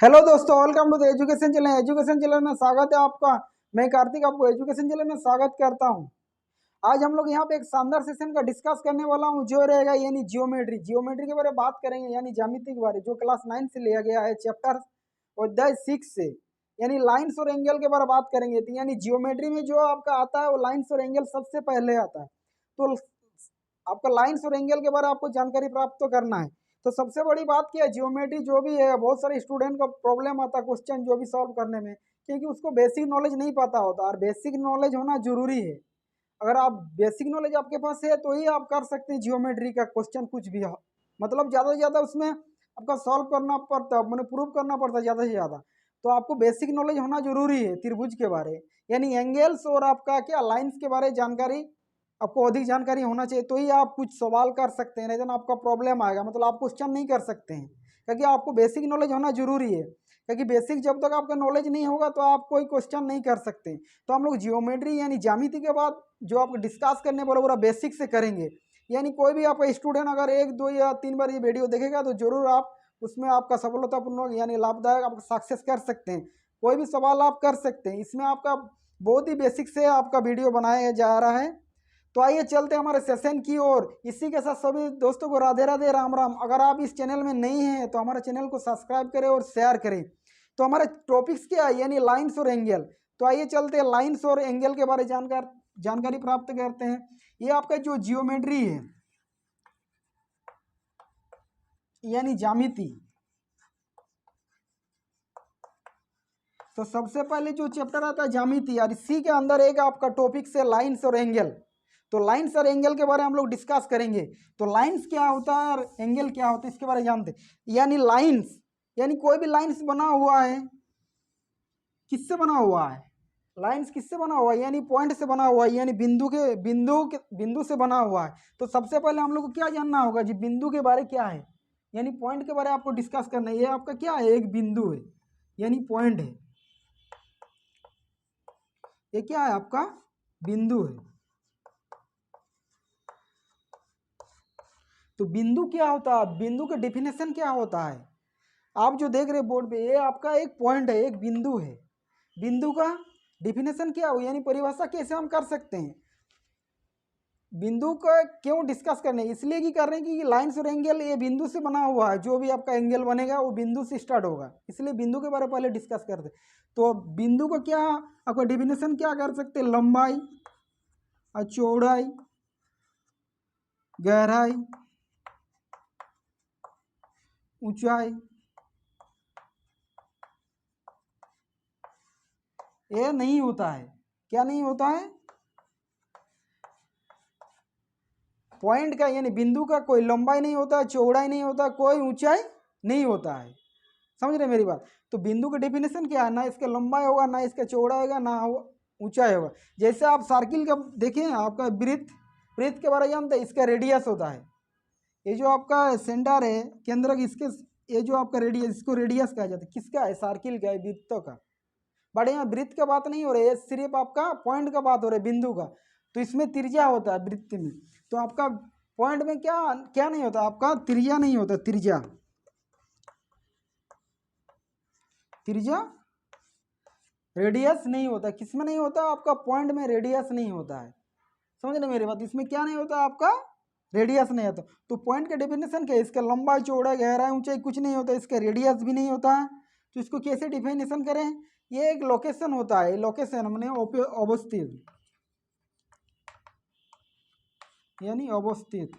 Hello दोस्तों, welcome to the education channel. Education channel में स्वागत है आपका। मैं कार्तिक आपको एजुकेशन चैनल में स्वागत करता हूं। आज हम लोग यहाँ पे एक शानदार सेशन का डिस्कस करने वाला हूं, जो रहेगा यानी जियोमेट्री। जियोमेट्री के बारे में बात करेंगे, यानी ज्यामिति के बारे, जो क्लास 9 से लिया गया है, चैप्टर अध्याय 6 से, यानी लाइन्स और एंगल के बारे में बात करेंगे। तो यानी जियोमेट्री में जो आपका आता है वो लाइन्स और एंगल सबसे पहले आता है। तो आपका लाइन्स और एंगल के बारे में आपको जानकारी प्राप्त तो करना है। तो सबसे बड़ी बात क्या है, जियोमेट्री जो भी है, बहुत सारे स्टूडेंट का प्रॉब्लम आता है क्वेश्चन जो भी सॉल्व करने में, क्योंकि उसको बेसिक नॉलेज नहीं पता होता, और बेसिक नॉलेज होना जरूरी है। अगर आप बेसिक नॉलेज आपके पास है तो ही आप कर सकते हैं जियोमेट्री का क्वेश्चन, कुछ भी हो। मतलब ज़्यादा से ज़्यादा उसमें आपका सॉल्व करना पड़ता, मैंने प्रूव करना पड़ता है ज़्यादा से ज़्यादा। तो आपको बेसिक नॉलेज होना जरूरी है त्रिभुज के बारे, यानी एंगल्स और आपका क्या लाइन्स के बारे जानकारी आपको अधिक जानकारी होना चाहिए, तो ही आप कुछ सवाल कर सकते हैं। नहीं तो आपका प्रॉब्लम आएगा, मतलब आप क्वेश्चन नहीं कर सकते हैं, क्योंकि आपको बेसिक नॉलेज होना जरूरी है। क्योंकि बेसिक जब तक आपका नॉलेज नहीं होगा तो आप कोई क्वेश्चन नहीं कर सकते। तो हम लोग जियोमेट्री यानी ज्यामिति के बाद जो आप डिस्कस करने वाला पूरा बेसिक से करेंगे। यानी कोई भी आपका स्टूडेंट अगर 1 2 या 3 बार ये वीडियो देखेगा तो जरूर आप उसमें आपका सफलतापूर्ण यानी लाभदायक आप सक्सेस कर सकते हैं। कोई भी सवाल आप कर सकते हैं इसमें। आपका बहुत ही बेसिक से आपका वीडियो बनाया जा रहा है। तो आइए चलते हमारे सेशन की ओर। इसी के साथ सभी दोस्तों को राधे राधे, राम राम। अगर आप इस चैनल में नहीं हैं तो हमारे चैनल को सब्सक्राइब करें और शेयर करें। तो हमारे टॉपिक्स क्या है, यानी लाइन्स और एंगल। तो आइए चलते हैं लाइन्स और एंगल के बारे में जानकारी प्राप्त करते हैं। ये आपका जो जियोमेट्री है यानी ज्यामिति, तो सबसे पहले जो चैप्टर आता है ज्यामिति, और इसी के अंदर एक आपका टॉपिक से लाइन्स और एंगल। तो लाइन्स और एंगल के बारे में हम लोग डिस्कस करेंगे। तो लाइन्स क्या होता है और एंगल क्या होता है इसके बारे में जानते हैं। यानी लाइन्स यानी कोई भी लाइन्स बना हुआ है, किससे बना हुआ है, लाइन्स किससे बना हुआ है, यानी पॉइंट से बना हुआ है, यानी बिंदु से बना हुआ है। तो सबसे पहले हम लोग को क्या जानना होगा जी, बिंदु के बारे क्या है, यानी पॉइंट के बारे में आपको डिस्कस करना है। ये आपका क्या है, एक बिंदु है यानी पॉइंट है। ये क्या है, आपका बिंदु है। तो बिंदु क्या होता है, बिंदु का डेफिनेशन क्या होता है, आप जो देख रहे बोर्ड पे, ये आपका एक पॉइंट है, एक बिंदु है। बिंदु का डेफिनेशन क्या हो, यानी परिभाषा कैसे हम कर सकते हैं। बिंदु का क्यों डिस्कस करने, इसलिए कि कर रहे हैं कि लाइन्स और एंगल ये बिंदु से बना हुआ है। जो भी आपका एंगल बनेगा वो बिंदु से स्टार्ट होगा, इसलिए बिंदु के बारे में पहले डिस्कस करते हैं। तो बिंदु का क्या आपका डेफिनेशन क्या कर सकते हैं, लंबाई और चौड़ाई, गहराई, ऊंचाई। ये नहीं होता है, क्या नहीं होता है, पॉइंट का यानी बिंदु का कोई लंबाई नहीं होता, चौड़ाई नहीं होता, कोई ऊंचाई नहीं होता है। समझ रहे मेरी बात। तो बिंदु का डेफिनेशन क्या है, ना इसका लंबाई होगा, ना इसका चौड़ा होगा, ना ऊंचाई होगा। जैसे आप सर्किल का देखें, आपका वृत्त, वृत्त के बारे में जानते हैं, इसका रेडियस होता है। ये जो आपका सेंटर है केंद्र, इसके ये जो आपका रेडियस, इसको रेडियस कहा जाता है। किसका है, सर्किल का है, वृत्तों का। बट यहाँ वृत्त का बात नहीं हो रही है, सिर्फ आपका पॉइंट का बात हो रहा है, बिंदु का। तो इसमें त्रिज्या होता है वृत्त में। तो आपका पॉइंट में क्या क्या नहीं होता, आपका त्रिज्या नहीं होता, त्रिज्या, त्रिज्या रेडियस नहीं होता। किस में नहीं होता, आपका पॉइंट में रेडियस नहीं होता है। समझ रहे मेरी बात, इसमें क्या नहीं होता, आपका रेडियस नहीं होता। तो पॉइंट का डेफिनेशन क्या है, इसका लंबाई चौड़ाई गहराई ऊंचाई कुछ नहीं होता, इसका रेडियस भी नहीं होता है। तो इसको कैसे डिफिनेशन करें, ये एक लोकेशन होता है, लोकेशन हमने अवस्थित, यानी अवस्थित।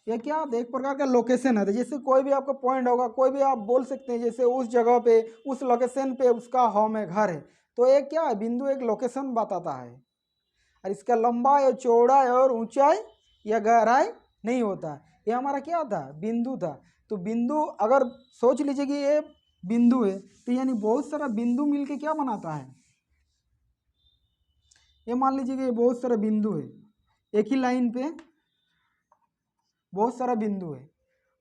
ये क्या होता है, एक प्रकार का लोकेशन है। जैसे कोई भी आपका पॉइंट होगा, कोई भी आप बोल सकते हैं, जैसे उस जगह पे, उस लोकेशन पे उसका होम है, घर है। तो ये क्या है, बिंदु एक लोकेशन बताता है। और इसका लंबाई और चौड़ाई और ऊंचाई या गहराई नहीं होता। ये हमारा क्या था, बिंदु था। तो बिंदु अगर सोच लीजिए कि ये बिंदु है, तो यानी बहुत सारा बिंदु मिलके क्या बनाता है। ये मान लीजिए कि ये बहुत सारा बिंदु है, एक ही लाइन पे बहुत सारा बिंदु है,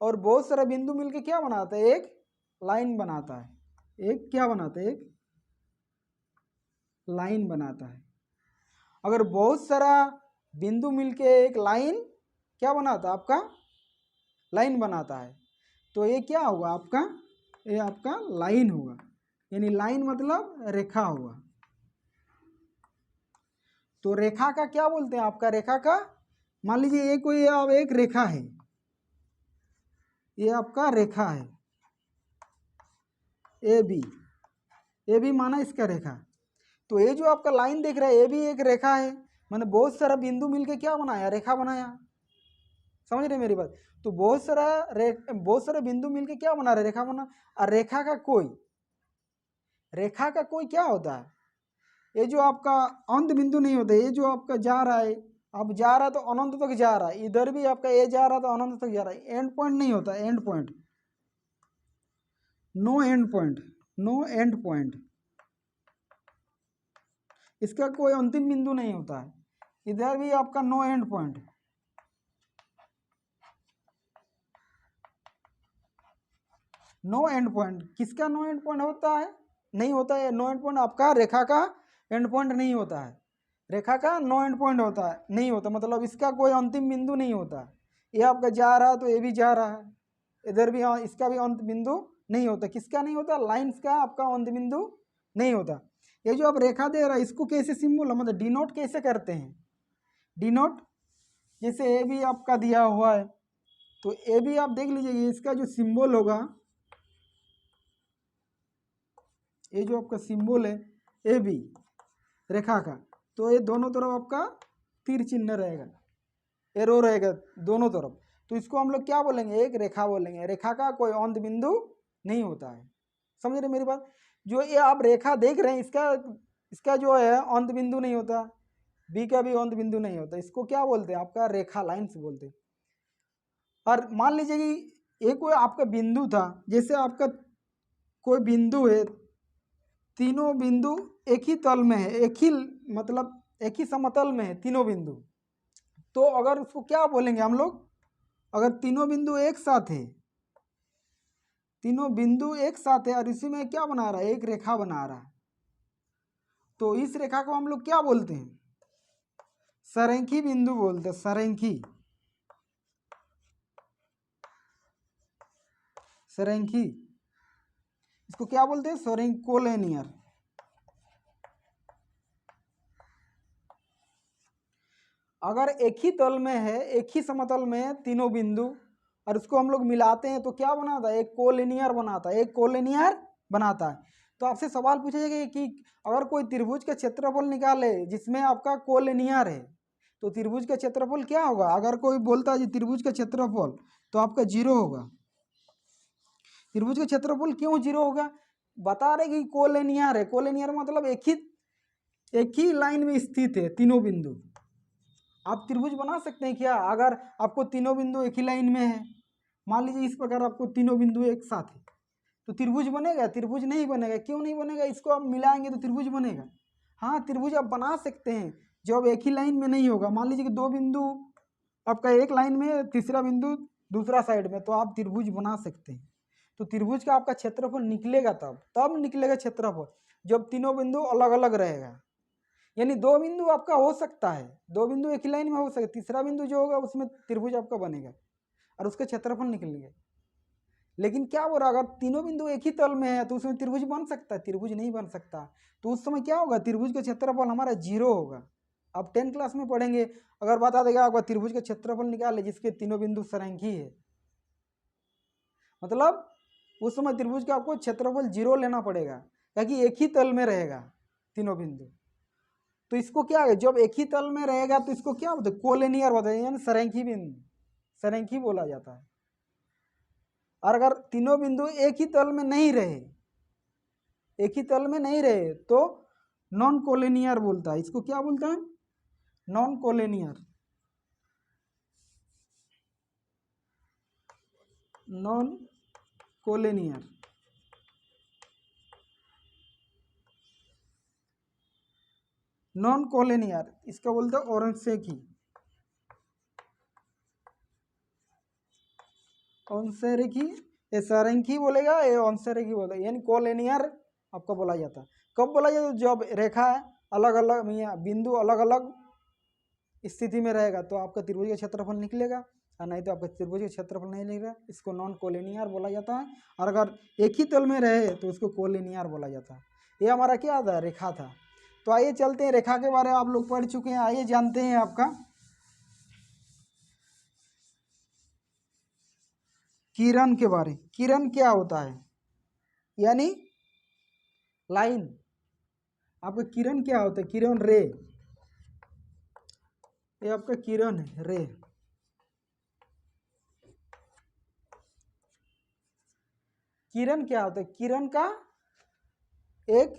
और बहुत सारा बिंदु मिलके क्या बनाता है, एक लाइन बनाता है। एक क्या बनाता है, एक लाइन बनाता है। अगर बहुत सारा बिंदु मिलके एक लाइन क्या बनाता है, आपका लाइन बनाता है। तो ये क्या होगा आपका, ये आपका लाइन होगा, यानी लाइन मतलब रेखा होगा। तो रेखा का क्या बोलते हैं आपका, रेखा का मान लीजिए ये कोई अब एक रेखा है, ये आपका रेखा है ए बी माना इसका रेखा। तो ये जो आपका लाइन देख रहा है ये भी एक रेखा है, मैंने बहुत सारा बिंदु मिलके क्या बनाया, रेखा बनाया। समझ रहे मेरी बात। तो बहुत सारे बिंदु मिलके क्या बना रहे, रेखा बना। और रेखा का कोई क्या होता है, ये जो आपका अंत बिंदु नहीं होता, ये जो आपका जा रहा है, अब जा रहा तो अनंत तक जा रहा है, इधर भी आपका ये जा रहा तो अनंत तक जा रहा है, एंड पॉइंट नहीं होता, end point, no end point, no end point, इसका कोई अंतिम बिंदु नहीं होता है। इधर भी आपका no end point, no end point, किसका नो एंड पॉइंट होता है, नहीं होता है नो एंड पॉइंट आपका, रेखा का एंड पॉइंट नहीं होता है, रेखा का नो एंड पॉइंट होता है, नहीं होता, मतलब इसका कोई अंतिम बिंदु नहीं होता। ये आपका जा रहा तो ये भी जा रहा है, इधर भी इसका भी अंत बिंदु नहीं होता। किसका नहीं होता, लाइंस का आपका अंत बिंदु नहीं होता। ये जो आप रेखा दे रहा है इसको कैसे सिंबल मतलब डिनोट कैसे करते हैं, डिनोट जैसे ए भी आपका दिया हुआ है, तो ए भी आप देख लीजिए इसका जो सिंबल होगा, ये जो आपका सिंबल है ए बी रेखा का, तो ये दोनों तरफ आपका तीर चिन्ह रहेगा, एरो रहेगा दोनों तरफ, तो इसको हम लोग क्या बोलेंगे, एक रेखा बोलेंगे। रेखा का कोई अंत बिंदु नहीं होता है। समझ रहे मेरी बात। जो ये आप रेखा देख रहे हैं इसका जो है अंत बिंदु नहीं होता, बी का भी अंत बिंदु नहीं होता, इसको क्या बोलते हैं आपका रेखा, लाइन्स बोलते हैं। और मान लीजिए कि एक कोई आपका बिंदु था, जैसे आपका कोई बिंदु है, तीनों बिंदु एक ही तल में है, एक ही मतलब एक ही समतल में है तीनों बिंदु, तो अगर उसको क्या बोलेंगे हम लोग, अगर तीनों बिंदु एक साथ है, तीनों बिंदु एक साथ है और इसी में क्या बना रहा है, एक रेखा बना रहा है, तो इस रेखा को हम लोग क्या बोलते हैं, सरेखी बिंदु बोलते हैं, सरेखी, इसको क्या बोलते हैं, कोलिनियर। अगर एक ही तल में है, एक ही समतल में है तीनों बिंदु और उसको हम लोग मिलाते हैं तो क्या बनाता है, एक कोलिनियर बनाता है, एक कोलिनियर बनाता है। तो आपसे सवाल पूछा जाएगा कि अगर कोई त्रिभुज का क्षेत्रफल निकाले जिसमें आपका कोलिनियर है, तो त्रिभुज का क्षेत्रफल क्या होगा। अगर कोई बोलता है त्रिभुज का क्षेत्रफल, तो आपका 0 होगा। त्रिभुज का क्षेत्रफल क्यों 0 होगा, बता रहे कि कोलिनियर है, कोलिनियर मतलब एक ही लाइन में स्थित है तीनों बिंदु। आप त्रिभुज बना सकते हैं क्या, अगर आपको तीनों बिंदु एक ही लाइन में है, मान लीजिए इस प्रकार आपको तीनों बिंदु एक साथ है, तो त्रिभुज बनेगा, त्रिभुज नहीं बनेगा। क्यों नहीं बनेगा, इसको आप मिलाएंगे तो त्रिभुज बनेगा। हाँ त्रिभुज आप बना सकते हैं जब एक ही लाइन में नहीं होगा। मान लीजिए कि दो बिंदु आपका एक लाइन में, तीसरा बिंदु दूसरा साइड में, तो आप त्रिभुज बना सकते हैं। तो त्रिभुज का आपका क्षेत्रफल निकलेगा तब निकलेगा क्षेत्रफल जब तीनों बिंदु अलग अलग रहेगा। यानी दो बिंदु आपका हो सकता है, दो बिंदु एक ही लाइन में हो सकता है, तीसरा बिंदु जो होगा उसमें त्रिभुज आपका बनेगा और उसका क्षेत्रफल निकलेगा। लेकिन क्या हो रहा, अगर तीनों बिंदु एक ही तल में है तो उसमें त्रिभुज बन सकता है, त्रिभुज नहीं बन सकता। तो उस समय क्या होगा, त्रिभुज का क्षेत्रफल हमारा 0 होगा। आप 10 क्लास में पढ़ेंगे, अगर बता देगा आपका त्रिभुज का क्षेत्रफल निकाले जिसके तीनों बिंदु सरेखी है, मतलब उस समय त्रिभुज का आपको क्षेत्रफल 0 लेना पड़ेगा, ताकि एक ही तल में रहेगा तीनों बिंदु। तो इसको क्या है, जब एक ही तल में रहेगा तो इसको क्या बोलते हैं, कोलिनियर बोलते हैं, यानी सरेखी बिंदु, सरेखी बोला जाता है। और अगर तीनों बिंदु एक ही तल में नहीं रहे, एक ही तल में नहीं रहे, तो नॉन कोलिनियर बोलता है। इसको क्या बोलता है, non collinear, non collinear. Non collinear इसका बोलते हैं औरंसेकी, औंसरेखी, ये सरेखी बोलेगा, ये औंसरेखी बोलेगा, यानी कोलिनियर आपको बोला जाता है। कब बोला जाता है, जब रेखा अलग अलग बिंदु अलग अलग स्थिति में रहेगा तो आपका त्रिभुज का क्षेत्रफल निकलेगा। और नहीं तो आपका त्रिभुज का क्षेत्रफल नहीं लिख रहा, इसको नॉन कोलिनियर बोला जाता है। और अगर एक ही तल में रहे तो उसको कोलिनियर बोला जाता है। ये हमारा क्या था, रेखा था। तो आइए चलते हैं, रेखा के बारे में आप लोग पढ़ चुके हैं, आइए जानते हैं आपका किरण के बारे। किरण क्या होता है, यानी लाइन। आपका किरण क्या होता है, किरण रे, ये आपका किरण है, रे। किरण क्या होता है, किरण का एक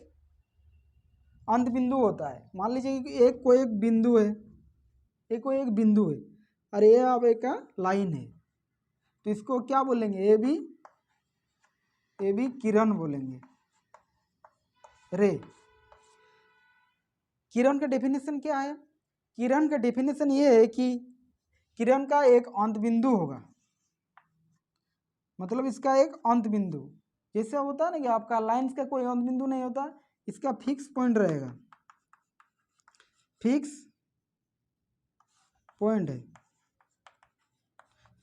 अंत बिंदु होता है। मान लीजिए कि एक कोई एक बिंदु है, एक बिंदु है और ये अब एक लाइन है, तो इसको क्या बोलेंगे, ये भी किरण बोलेंगे, रे। किरण का डेफिनेशन क्या है, किरण का डेफिनेशन ये है कि किरण का एक अंत बिंदु होगा, मतलब इसका एक अंत बिंदु। जैसे होता है ना कि आपका लाइंस का कोई अंत बिंदु नहीं होता, इसका फिक्स पॉइंट रहेगा, फिक्स पॉइंट है,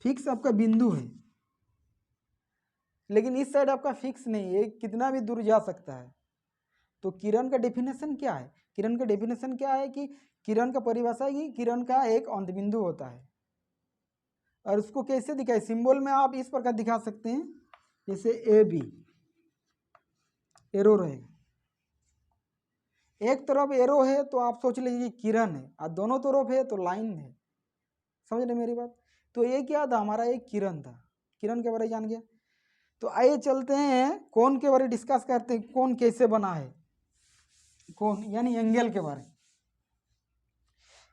फिक्स आपका बिंदु है। लेकिन इस साइड आपका फिक्स नहीं है, कितना भी दूर जा सकता है। तो किरण का डेफिनेशन क्या है, किरण का डेफिनेशन क्या है कि किरण का परिभाषा है कि किरण का एक अंत बिंदु होता है। और उसको कैसे दिखाए, सिंबल में आप इस प्रकार दिखा सकते हैं, जैसे ए बी, एरो रहेगा। एक तरफ एरो है तो आप सोच लीजिए किरण है, और दोनों तरफ है तो लाइन है। समझ रहे मेरी बात। तो ये क्या था, हमारा एक किरण था, किरण के बारे में जान गया। तो आइए चलते हैं कोण के बारे में डिस्कस करते हैं, कोण कैसे बना है, कोण यानी एंगल के बारे में।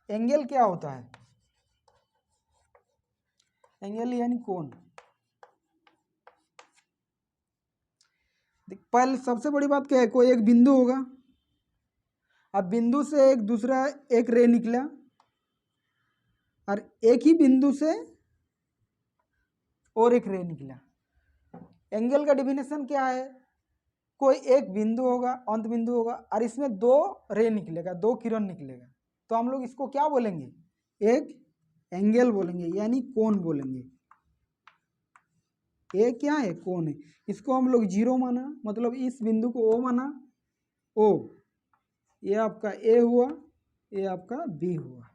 एंगल क्या होता है, एंगल यानी कोण। पहले सबसे बड़ी बात क्या है, कोई एक बिंदु होगा, अब बिंदु से एक दूसरा एक रे निकला, और एक ही बिंदु से और एक रे निकला। एंगल का डिफिनेशन क्या है, कोई एक बिंदु होगा, अंत बिंदु होगा, और इसमें दो रे निकलेगा, दो किरण निकलेगा, तो हम लोग इसको क्या बोलेंगे, एक एंगल बोलेंगे, यानी कोण बोलेंगे। ये क्या है, कोण है। इसको हम लोग जीरो माना, मतलब इस बिंदु को ओ माना, ओ, ये आपका ए हुआ, ये आपका बी हुआ,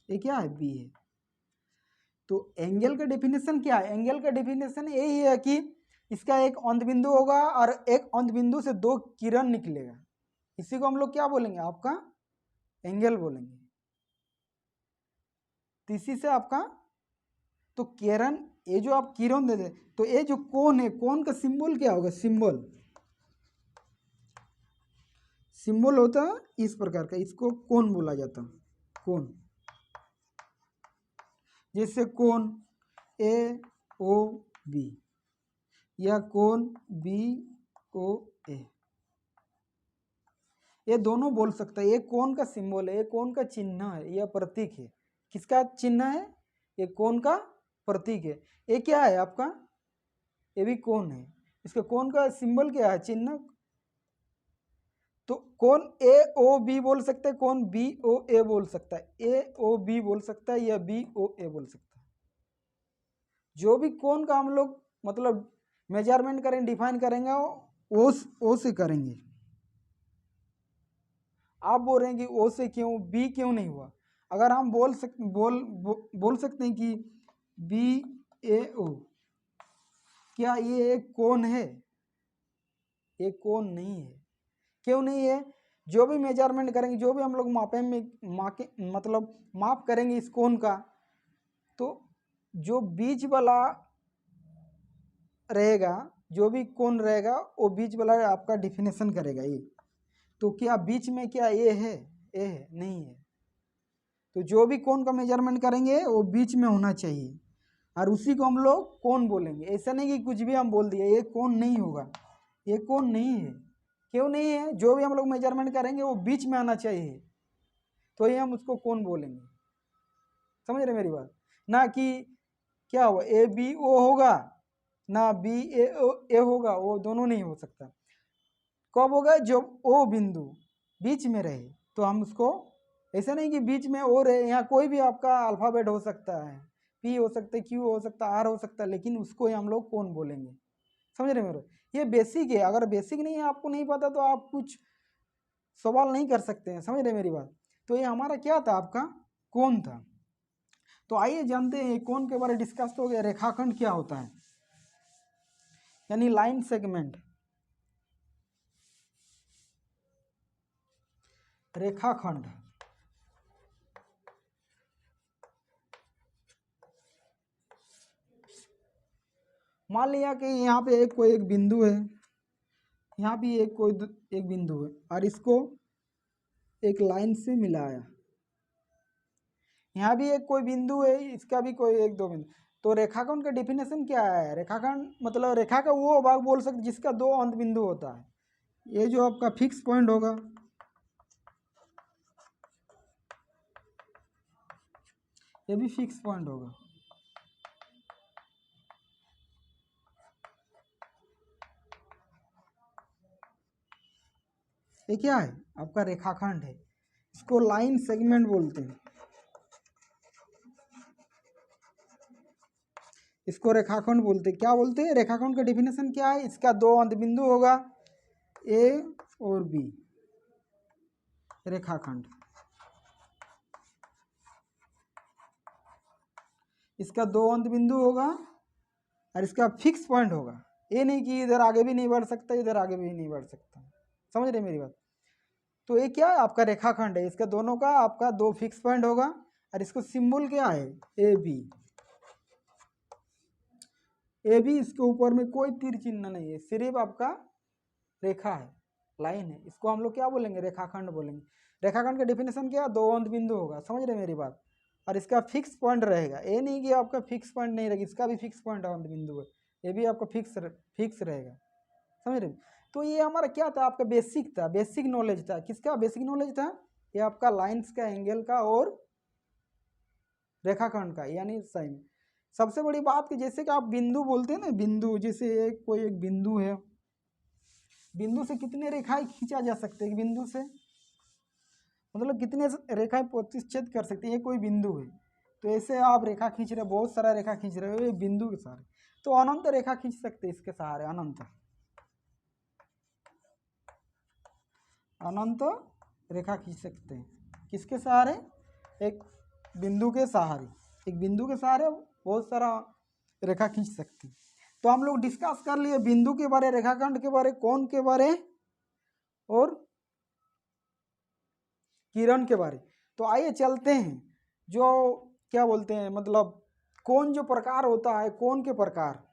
ये क्या है, बी है। तो एंगल का डेफिनेशन क्या है, एंगल का डेफिनेशन यही है कि इसका एक अंत बिंदु होगा और एक अंत बिंदु से दो किरण निकलेगा, इसी को हम लोग क्या बोलेंगे, आपका एंगल बोलेंगे। तो इसी से आपका, तो किरण, ये जो आप किरण दे दे, तो ये जो कोण है, कोण का सिंबल क्या होगा, सिंबल, सिंबल होता है इस प्रकार का, इसको कोण बोला जाता है, कोण। जैसे कोण ए ओ बी, या कोण बी ओ ए, ये दोनों बोल सकता है। ये कोण का सिंबल है, ये कोण का चिन्ह है, यह प्रतीक है। किसका चिन्ह है, ये कोण का प्रतीक है। ये क्या है आपका, ये भी कोण है, इसका कोण का सिंबल क्या है, चिन्ह। तो कोण ए ओ बी बोल सकता है, कोण बी ओ ए बोल सकता है, ए ओ बी बोल सकता है, या बी ओ ए बोल सकता है। जो भी कोण का हम लोग मतलब मेजरमेंट करेंगे, डिफाइन करेंगे, ओ से करेंगे। आप बोल रहे हैं कि ओ से क्यों, बी क्यों नहीं हुआ। अगर हम बोल सकते हैं कि बी ए ओ, क्या ये एक कोण है, ये कोण नहीं है। क्यों नहीं है, जो भी मेजरमेंट करेंगे, जो भी हम लोग मतलब माप करेंगे इस कोण का, तो जो बीच वाला रहेगा, जो भी कोण रहेगा, वो बीच वाला आपका डिफिनेशन करेगा ये। तो क्या बीच में क्या ये है, ये है, नहीं है। तो जो भी कोण का मेजरमेंट करेंगे वो बीच में होना चाहिए, और उसी को हम लोग कोण बोलेंगे। ऐसा नहीं कि कुछ भी हम बोल दिए ये कोण नहीं होगा, ये कोण नहीं है। क्यों नहीं है, जो भी हम लोग मेजरमेंट करेंगे वो बीच में आना चाहिए, तो ही हम उसको कोण बोलेंगे। समझ रहे मेरी बात, ना कि क्या हुआ ए बी ओ होगा, ना बी ए होगा, वो दोनों नहीं हो सकता। कब होगा, जब ओ बिंदु बीच में रहे, तो हम उसको, ऐसा नहीं कि बीच में ओ रहे, यहाँ कोई भी आपका अल्फाबेट हो सकता है, पी हो सकता है, क्यू हो सकता है, आर हो सकता है, लेकिन उसको ही हम लोग कोण बोलेंगे। समझ रहे मेरे? ये बेसिक है, अगर बेसिक नहीं है, आपको नहीं पता तो आप कुछ सवाल नहीं कर सकते हैं। समझ रहे मेरी बात? तो ये हमारा क्या था, आपका कोण था। तो आइए जानते हैं कोण के बारे में डिस्कस तो हो गया। रेखाखंड क्या होता है, यानी लाइन सेगमेंट। रेखाखंड, मान लिया कि यहाँ पे कोई एक बिंदु है, यहाँ भी एक बिंदु है, और इसको एक लाइन से मिलाया। यहाँ भी एक कोई बिंदु है, इसका भी कोई एक दो बिंदु। तो रेखाखंड का डिफिनेशन क्या है? रेखाखंड मतलब रेखा का वो भाग बोल सकते जिसका दो अंत बिंदु होता है। ये जो आपका फिक्स पॉइंट होगा, ये भी फिक्स पॉइंट होगा। ये क्या है? आपका रेखाखंड है, इसको लाइन सेगमेंट बोलते हैं। इसको रेखाखंड बोलते हैं। क्या बोलते हैं? रेखाखंड का डिफिनेशन क्या है? इसका दो अंत बिंदु होगा, ए और बी, रेखाखंड। इसका दो अंत बिंदु होगा और इसका फिक्स पॉइंट होगा। ये नहीं कि इधर आगे भी नहीं बढ़ सकता, इधर आगे भी नहीं बढ़ सकता। समझ रहे मेरी बात? तो ये क्या है? आपका रेखाखंड है, इसका दोनों का आपका दो फिक्स पॉइंट होगा, और इसको सिंबल क्या है? A B. ए बी, इसके ऊपर में कोई तीर चिन्ह नहीं है, सिर्फ आपका रेखा है, लाइन है। इसको हम लोग क्या बोलेंगे? रेखाखंड बोलेंगे। रेखाखंड का डेफिनेशन क्या? दो अंत बिंदु होगा। समझ रहे मेरी बात? और इसका फिक्स पॉइंट रहेगा। ये नहीं कि आपका फिक्स पॉइंट नहीं रहेगा, इसका भी फिक्स पॉइंट अंत बिंदु है, ये भी आपका फिक्स रहेगा। समझ रहे? तो ये हमारा क्या था? आपका बेसिक था, बेसिक नॉलेज था। किसका बेसिक नॉलेज था? ये आपका लाइन्स का, एंगल का और रेखाखंड का, यानी साइन। सबसे बड़ी बात कि जैसे कि आप बिंदु बोलते हैं ना, बिंदु, जैसे कोई एक बिंदु है, बिंदु से कितने रेखाएं खींचा जा सकते हैं? बिंदु से मतलब कितने रेखाएं प्रतिच्छेद कर सकते हैं? ये कोई बिंदु है, तो ऐसे आप रेखा खींच रहे हो, बहुत सारा रेखा खींच रहे हो, ये बिंदु के सहारे, तो अनंत रेखा खींच सकते हैं इसके सहारे। अनंत अनंत रेखा खींच सकते हैं। किसके सहारे? एक बिंदु के सहारे। एक बिंदु के सहारे बहुत सारा रेखा खींच सकते हैं। तो हम लोग डिस्कस कर लिए बिंदु के बारे, रेखाखंड के बारे, कोण के बारे और किरण के बारे। तो आइए चलते हैं, जो क्या बोलते हैं, मतलब कोण जो प्रकार होता है, कोण के प्रकार।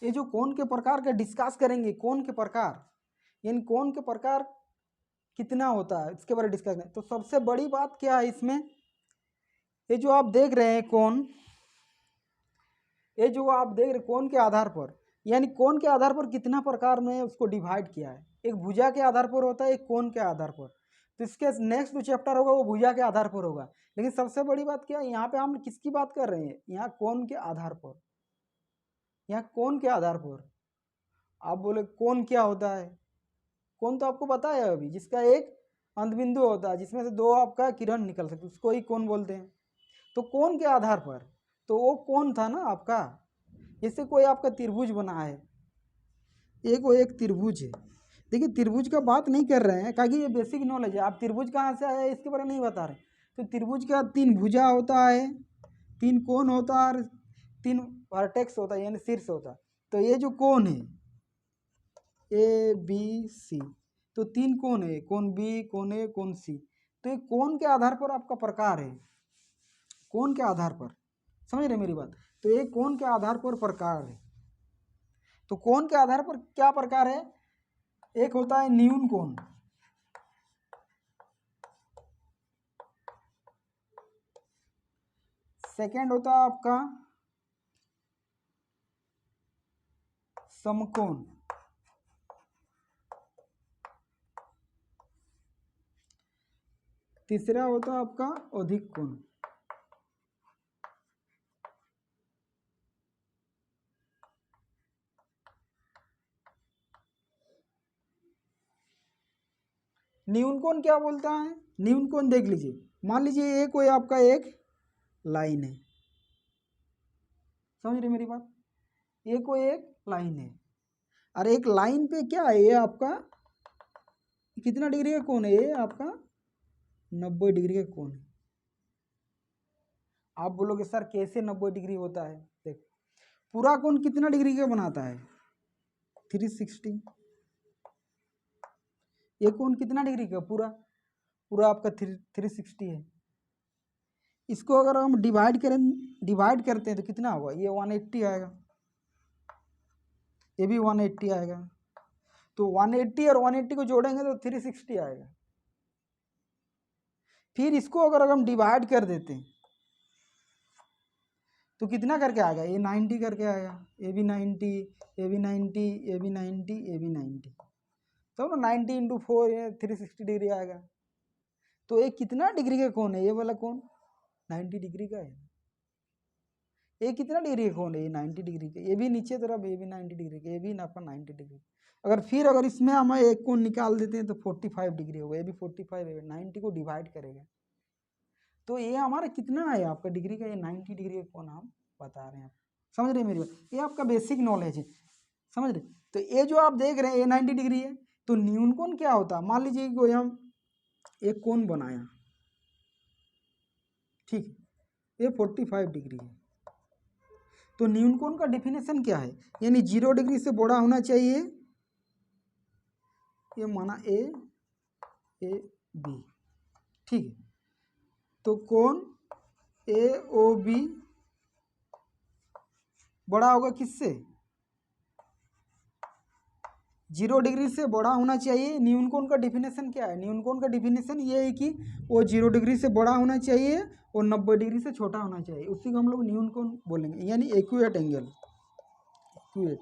ये जो कोण के प्रकार का डिस्कस करेंगे, कोण के प्रकार, यानी कोण के प्रकार कितना होता है, इसके बारे में डिस्कस करें। तो सबसे बड़ी बात क्या है इसमें, ये जो आप देख रहे हैं कोण, ये जो आप देख रहे कोण के आधार पर, यानी कोण के आधार पर कितना प्रकार में उसको डिवाइड किया है। एक भुजा के आधार पर होता है, एक कोण के आधार पर। तो इसके नेक्स्ट जो चैप्टर होगा वो भुजा के आधार पर होगा। लेकिन सबसे बड़ी बात क्या है, यहाँ पे हम किसकी बात कर रहे हैं? यहाँ कोण के आधार पर, यहाँ कोण के आधार पर। आप बोले कोण क्या होता है? कोण तो आपको पता है अभी, जिसका एक अंत बिंदु होता है, जिसमें से दो आपका किरण निकल सकते, उसको ही कोण बोलते हैं। तो कोण के आधार पर, तो वो कोण था ना आपका, जैसे कोई आपका त्रिभुज बना है, वो एक त्रिभुज है। देखिए त्रिभुज का बात नहीं कर रहे हैं, क्योंकि ये बेसिक नॉलेज है। आप त्रिभुज कहाँ से आया इसके बारे में नहीं बता रहे। तो त्रिभुज का तीन भुजा होता है, तीन कोण होता है, और तीन वर्टेक्स होता है, यानी शीर्ष होता है। तो ये जो कोण है ए बी सी, तो तीन कोण है, कोण बी, कोण ए, कोण सी। तो ये कोण के आधार पर आपका प्रकार है, कोण के आधार पर। समझ रहे मेरी बात? तो ये कोण के आधार पर प्रकार है। तो कोण के आधार पर क्या प्रकार है? एक होता है न्यून कोण, सेकंड होता है आपका समकोण, तीसरा होता है आपका अधिक कोण। न्यून कोण क्या बोलता है? न्यून कोण देख लीजिए, मान लीजिए ये कोई आपका एक लाइन है, समझ रहे मेरी बात? ये कोई एक लाइन है और एक लाइन पे क्या है, ये आपका कितना डिग्री का कोण है? ये आपका 90 डिग्री का कोण है। आप बोलोगे सर कैसे 90 डिग्री होता है? देख, पूरा कोण कितना डिग्री का बनाता है? 360। ये कोण कितना डिग्री का? पूरा पूरा आपका 360 है। इसको अगर हम डिवाइड करते हैं तो कितना होगा? ये 180 आएगा, ये भी 180 आएगा। तो 180 और 180 को जोड़ेंगे तो 360 आएगा। फिर इसको अगर हम डिवाइड कर देते हैं तो कितना करके आएगा? ये 90 करके आएगा, ये भी 90, ये भी 90, ये भी 90, ये भी 90, तो 90 × 4 360 डिग्री आएगा। तो ये कितना डिग्री का कोण है? ये वाला कोण 90 डिग्री का है। ये कितना डिग्री का कोण है? ये 90 डिग्री का। ये भी नीचे तरफ, ये भी 90 डिग्री का, ये भी आपका 90 डिग्री। अगर इसमें हम एक कोण निकाल देते हैं तो 45 डिग्री होगा, ये भी 45 है। 90 को डिवाइड करेगा तो ये हमारा कितना है आपका डिग्री का? ये 90 डिग्री का कोण हम बता रहे हैं। समझ रहे मेरी बात? ये आपका बेसिक नॉलेज है, समझ रहे? तो ये जो आप देख रहे हैं ये 90 डिग्री है। तो न्यून कोण क्या होता है? मान लीजिए कोई हम एक कोण बनाया, ठीक है, ये 45 डिग्री है। तो न्यून कोण का डेफिनेशन क्या है? यानी 0 डिग्री से बड़ा होना चाहिए, ये माना ए बी, ठीक है। तो कोण ए ओ बी बड़ा होगा किससे? 0 डिग्री से बड़ा होना चाहिए। न्यून कोण का डेफिनेशन क्या है? न्यून कोण का डेफिनेशन ये है कि वो 0 डिग्री से बड़ा होना चाहिए और 90 डिग्री से छोटा होना चाहिए। उसी को हम लोग न्यून कोण बोलेंगे, यानी एक्यूरेट एंगल। एक्यूरेट,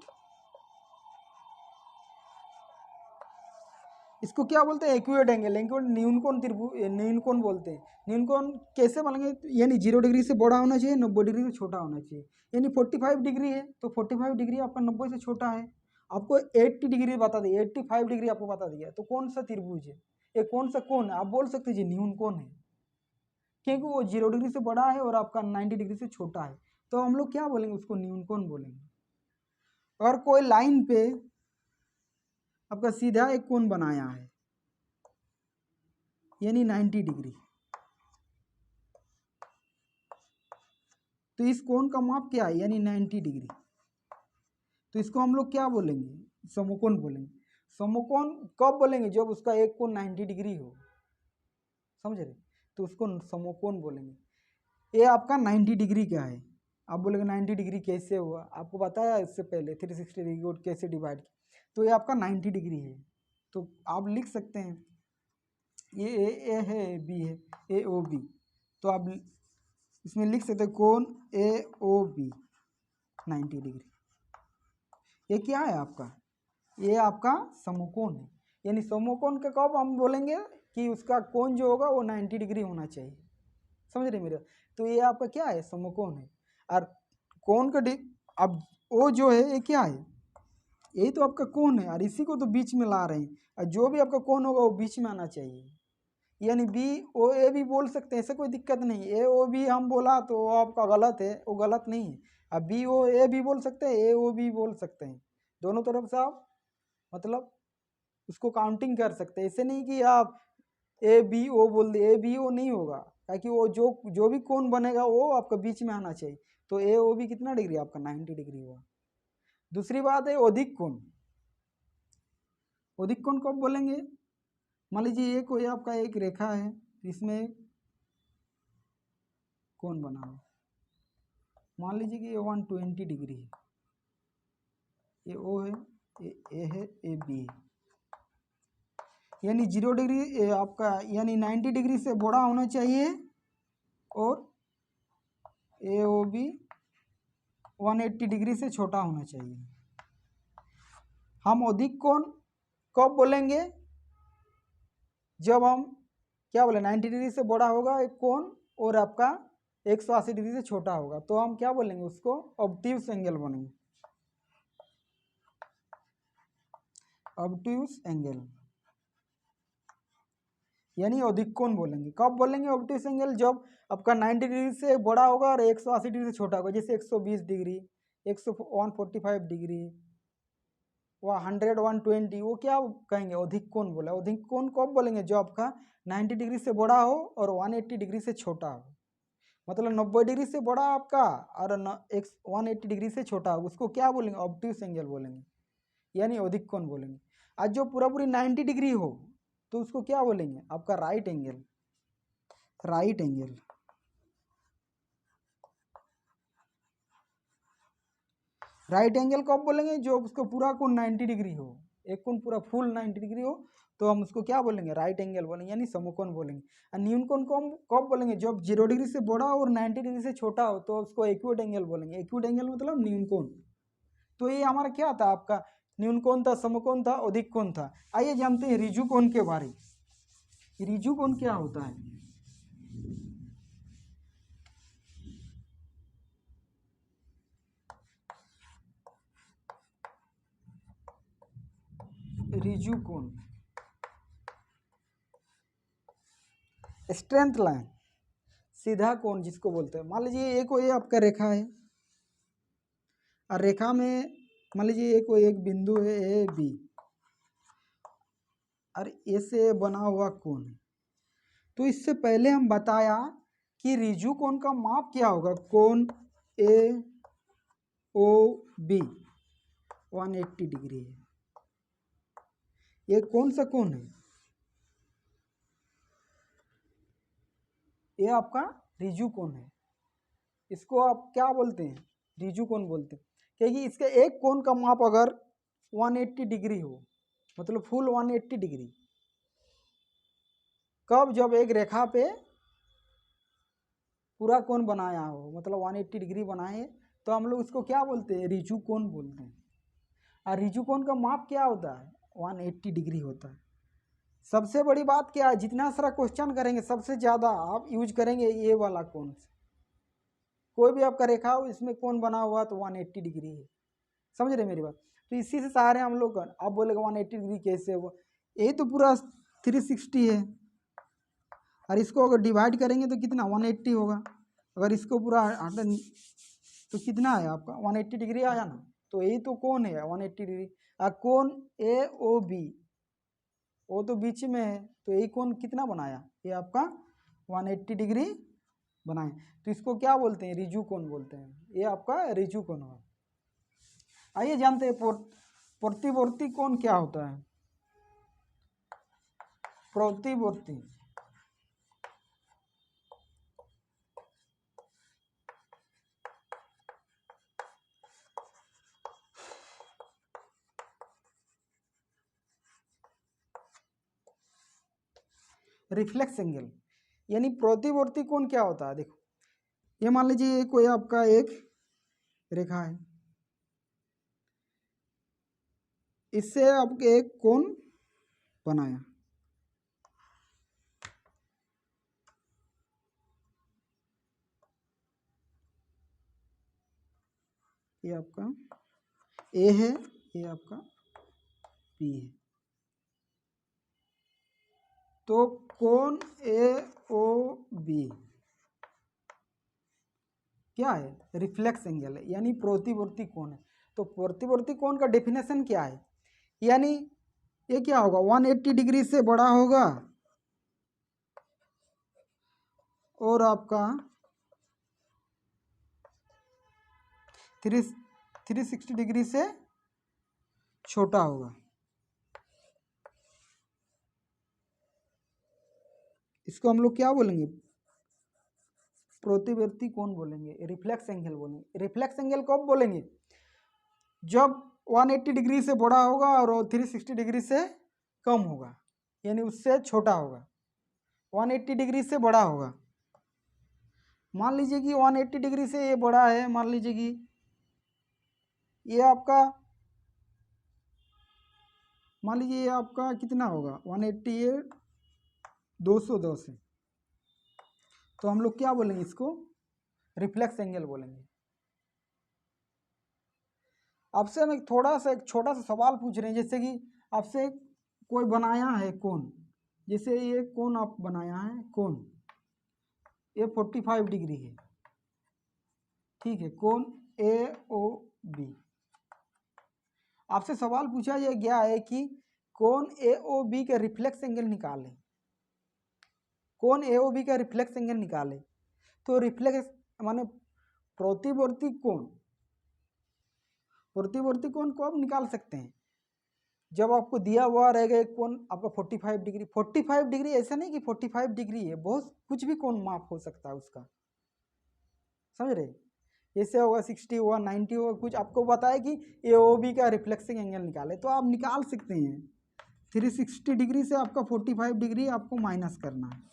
इसको क्या बोलते हैं? Accurate angle. न्यून कोण न्यून कोण बोलते हैं। न्यून कोण कैसे बनेंगे? यानी 0 डिग्री से बड़ा होना चाहिए, 90 डिग्री से छोटा होना चाहिए। यानी 45 डिग्री है तो 45 डिग्री आपका 90 से छोटा है। आपको 80 डिग्री बता दिया, 85 डिग्री आपको बता दिया, तो कौन सा त्रिभुज है? ये कौन सा कोण है? आप बोल सकते जी न्यून कोण है, क्योंकि वो 0 डिग्री से बड़ा है और आपका 90 डिग्री से छोटा है। तो हम लोग क्या बोलेंगे? उसको न्यून कोण बोलेंगे। अगर कोई लाइन पे आपका सीधा एक कोण बनाया है, यानी 90 डिग्री, तो इस कोण का माप क्या है? यानी 90 डिग्री। तो इसको हम लोग क्या बोलेंगे? समकोण बोलेंगे। समकोण कब बोलेंगे? जब उसका एक कोण 90 डिग्री हो, समझ रहे? तो उसको समकोण बोलेंगे। ये आपका 90 डिग्री का है। आप बोलेंगे 90 डिग्री कैसे हुआ? आपको बताया इससे पहले 360 डिग्री को कैसे डिवाइड किया। तो ये आपका 90 डिग्री है। तो आप लिख सकते हैं ये ए है, बी है, ए ओ बी। तो आप इसमें लिख सकते हैं कोण ए ओ बी 90 डिग्री। ये क्या है आपका? ये आपका समकोण है। यानी समकोण का कब हम बोलेंगे कि उसका कोण जो होगा वो 90 डिग्री होना चाहिए। समझ रहे मेरे? तो ये आपका क्या है? समकोण है। और कोण का अब वो जो है ये क्या है? यही तो आपका कोण है और इसी को तो बीच में ला रहे हैं। और जो भी आपका कोण होगा वो बीच में आना चाहिए। यानी बी ओ ए भी बोल सकते हैं, ऐसे कोई दिक्कत नहीं। ए ओ बी हम बोला तो वो आपका गलत है, वो गलत नहीं है। अब बी ओ ए भी बोल सकते हैं, ए ओ बी बोल सकते हैं। दोनों तरफ से आप मतलब उसको काउंटिंग कर सकते हैं। ऐसे नहीं कि आप ए बी ओ बोल दिए, ए बी ओ नहीं होगा, ताकि वो जो भी कोण बनेगा वो आपका बीच में आना चाहिए। तो ए ओ बी कितना डिग्री? आपका 90 डिग्री हुआ। दूसरी बात है अधिक कोण। अधिक कोण कब बोलेंगे? मान लीजिए ये कोई आपका एक रेखा है, इसमें कोण बना हो, मान लीजिए कि ये 120 डिग्री है, ये ओ है, ये ए है, ये बी है। यानी 0 डिग्री आपका यानी 90 डिग्री से बड़ा होना चाहिए और ए ओ बी 180 डिग्री से छोटा होना चाहिए। हम अधिक कोण कब बोलेंगे? जब हम क्या बोले 90 डिग्री से बड़ा होगा एक कोण और आपका 180 डिग्री से छोटा होगा, तो हम क्या बोलेंगे उसको ऑब्ट्यूस एंगल बोलेंगे, ऑब्ट्यूस एंगल यानी अधिक कोण बोलेंगे। कब बोलेंगे ऑब्ट्यूस एंगल? जब आपका 90 डिग्री से बड़ा होगा और 180 डिग्री से छोटा होगा, जैसे 120 डिग्री, 145 डिग्री, वह 100, 120, वो क्या कहेंगे अधिक कोण बोला। अधिक कोण कब बोलेंगे? जो आपका 90 डिग्री से बड़ा हो और 180 डिग्री से छोटा हो, मतलब 90 डिग्री से बड़ा आपका और 180 डिग्री से छोटा हो, उसको क्या बोलेंगे? ऑब्ट्यूस एंगल बोलेंगे, यानी अधिक कोण बोलेंगे। आज जो पूरा पूरी 90 डिग्री हो तो उसको क्या बोलेंगे? आपका right angle, right angle. Right angle कब बोलेंगे? जो उसको पूरा कोण 90 डिग्री हो, एक कोण पूरा फुल 90 डिग्री हो तो हम उसको क्या बोलेंगे? राइट एंगल बोलेंगे, यानी समकोण बोलेंगे। और न्यून कोण कब बोलेंगे? जब 0 डिग्री से बड़ा और 90 डिग्री से छोटा हो तो उसको एक्यूट एंगल बोलेंगे। एक्यूट एंगल मतलब न्यून कोण। तो ये हमारा क्या था? आपका न्यून कोण था, समकोण था, अधिक कोण था। आइए जानते हैं रिजु कोण के बारे में। रिजु कोण क्या होता है? रिजु कोण, स्ट्रेंथ लाइन, सीधा कोण जिसको बोलते हैं। मान लीजिए एक ये आपका रेखा है और रेखा में मान लीजिए एक बिंदु है ए बी और ए से बना हुआ कोण है। तो इससे पहले हम बताया कि रिजु कोण का माप क्या होगा? कोण ए ओ बी 180 डिग्री है। ये कौन सा कोण है? ये आपका रिजु कोण है। इसको आप क्या बोलते हैं? रिजु कोण बोलते हैं, क्योंकि इसके एक कोण का माप अगर 180 डिग्री हो, मतलब फुल 180 डिग्री, कब? जब एक रेखा पे पूरा कोण बनाया हो, मतलब 180 डिग्री बनाए, तो हम लोग इसको क्या बोलते हैं? रिजु कोण बोलते हैं। और रिजु कोण का माप क्या होता है? 180 डिग्री होता है। सबसे बड़ी बात क्या है? जितना सारा क्वेश्चन करेंगे सबसे ज़्यादा आप यूज करेंगे ये वाला कोण से। कोई भी आपका रेखा हो इसमें कोण बना हुआ तो 180 डिग्री है। समझ रहे मेरी बात? तो इसी से सहारे हम लोग, आप बोलेगा 180 डिग्री कैसे हुआ? यही तो पूरा 360 है और इसको अगर डिवाइड करेंगे तो कितना? 180 होगा। अगर इसको पूरा हटा तो कितना है आपका? 180 डिग्री आया ना। तो यही तो कोण है 180 डिग्री। और कोण ए ओ बी, वो तो बीच में है, तो यही कोण कितना बनाया? ये आपका 180 डिग्री बनाए। तो इसको क्या बोलते हैं? रिजु कोण बोलते हैं। ये आपका रिजु कोण है। आइए जानते हैं प्रतिवर्ती कोण क्या होता है। प्रतिवर्ती, रिफ्लेक्स एंगल, यानी प्रतिवर्ती कोण क्या होता है? देखो ये मान लीजिए कोई आपका एक रेखा है, इससे आपके एक कोण बनाया, ये आपका ए है, ये आपका बी है। तो कोण ए ओ बी क्या है? रिफ्लेक्स एंगल है, यानी प्रतिवर्ती कोण है। तो प्रतिवर्ती कोण का डेफिनेशन क्या है? यानी ये क्या होगा? 180 डिग्री से बड़ा होगा और आपका 360 डिग्री से छोटा होगा। इसको हम लोग क्या बोलेंगे? प्रतिवर्ती कोण बोलेंगे, रिफ्लेक्स एंगल बोलेंगे। रिफ्लेक्स एंगल कब बोलेंगे? जब 180 डिग्री से बड़ा होगा और 360 डिग्री से कम होगा, यानी उससे छोटा होगा। 180 डिग्री से बड़ा होगा, मान लीजिए कि 180 डिग्री से ये बड़ा है, मान लीजिए कि ये आपका, मान लीजिए ये आपका कितना होगा? 180, 210 है, तो हम लोग क्या बोलेंगे इसको, रिफ्लेक्स एंगल बोलेंगे। आपसे हम एक छोटा सा सवाल पूछ रहे हैं, जैसे कि आपसे कोई बनाया है कोण, जैसे ये कोण आप बनाया है कोण, ये 45 डिग्री है, ठीक है, कोण AOB। आपसे सवाल पूछा गया है कि कोण AOB का रिफ्लेक्स एंगल निकालें, कोण AOB का रिफ्लेक्स एंगल निकालें। तो रिफ्लेक्स माने प्रतिवर्ती कोण को आप निकाल सकते हैं जब आपको दिया हुआ रहेगा एक कोण आपका 45 डिग्री। 45 डिग्री ऐसा नहीं कि 45 डिग्री है, बहुत कुछ भी कोण माप हो सकता है उसका, समझ रहे, जैसे होगा 60 हुआ 90 हुआ, कुछ आपको बताया कि AOB का रिफ्लेक्सिंग एंगल निकाले, तो आप निकाल सकते हैं। 360 डिग्री से आपका 45 डिग्री आपको माइनस करना है।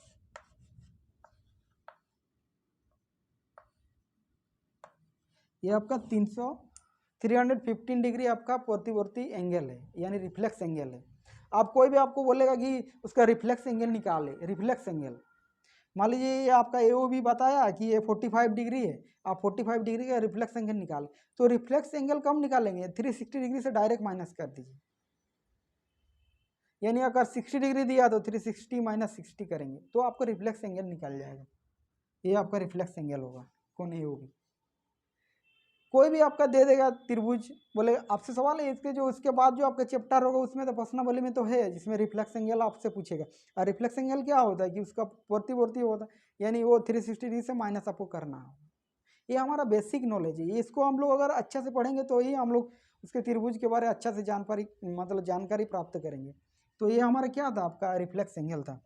ये आपका 315 डिग्री आपका प्रतिवर्ती एंगल है, यानी रिफ्लेक्स एंगल है। आप कोई भी आपको बोलेगा कि उसका रिफ्लेक्स एंगल निकाले, रिफ्लेक्स एंगल, मान लीजिए ये आपका AOB बताया कि ये 45 डिग्री है, आप 45 डिग्री का रिफ्लेक्स एंगल निकाले, तो रिफ्लेक्स एंगल कम निकालेंगे, 360 डिग्री से डायरेक्ट माइनस कर दीजिए, यानी अगर 60 डिग्री दिया तो 360 माइनस 60 करेंगे तो आपको रिफ्लेक्स एंगल निकल जाएगा। ये आपका रिफ्लेक्स एंगल होगा कोण AOB। कोई भी आपका दे देगा त्रिभुज, बोले आपसे सवाल है इसके जो उसके बाद जो आपका चैप्टर होगा उसमें तो प्रश्नावली में तो है जिसमें रिफ्लेक्स एंगल आपसे पूछेगा। और रिफ्लेक्स एंगल क्या होता है कि उसका प्रतिवर्ती होता है, यानी वो 360 डिग्री से माइनस आपको करना है। ये हमारा बेसिक नॉलेज है, इसको हम लोग अगर अच्छे से पढ़ेंगे तो ही हम लोग उसके त्रिभुज के बारे में अच्छा से जानकारी प्राप्त करेंगे। तो ये हमारा क्या था, आपका रिफ्लेक्स एंगल था।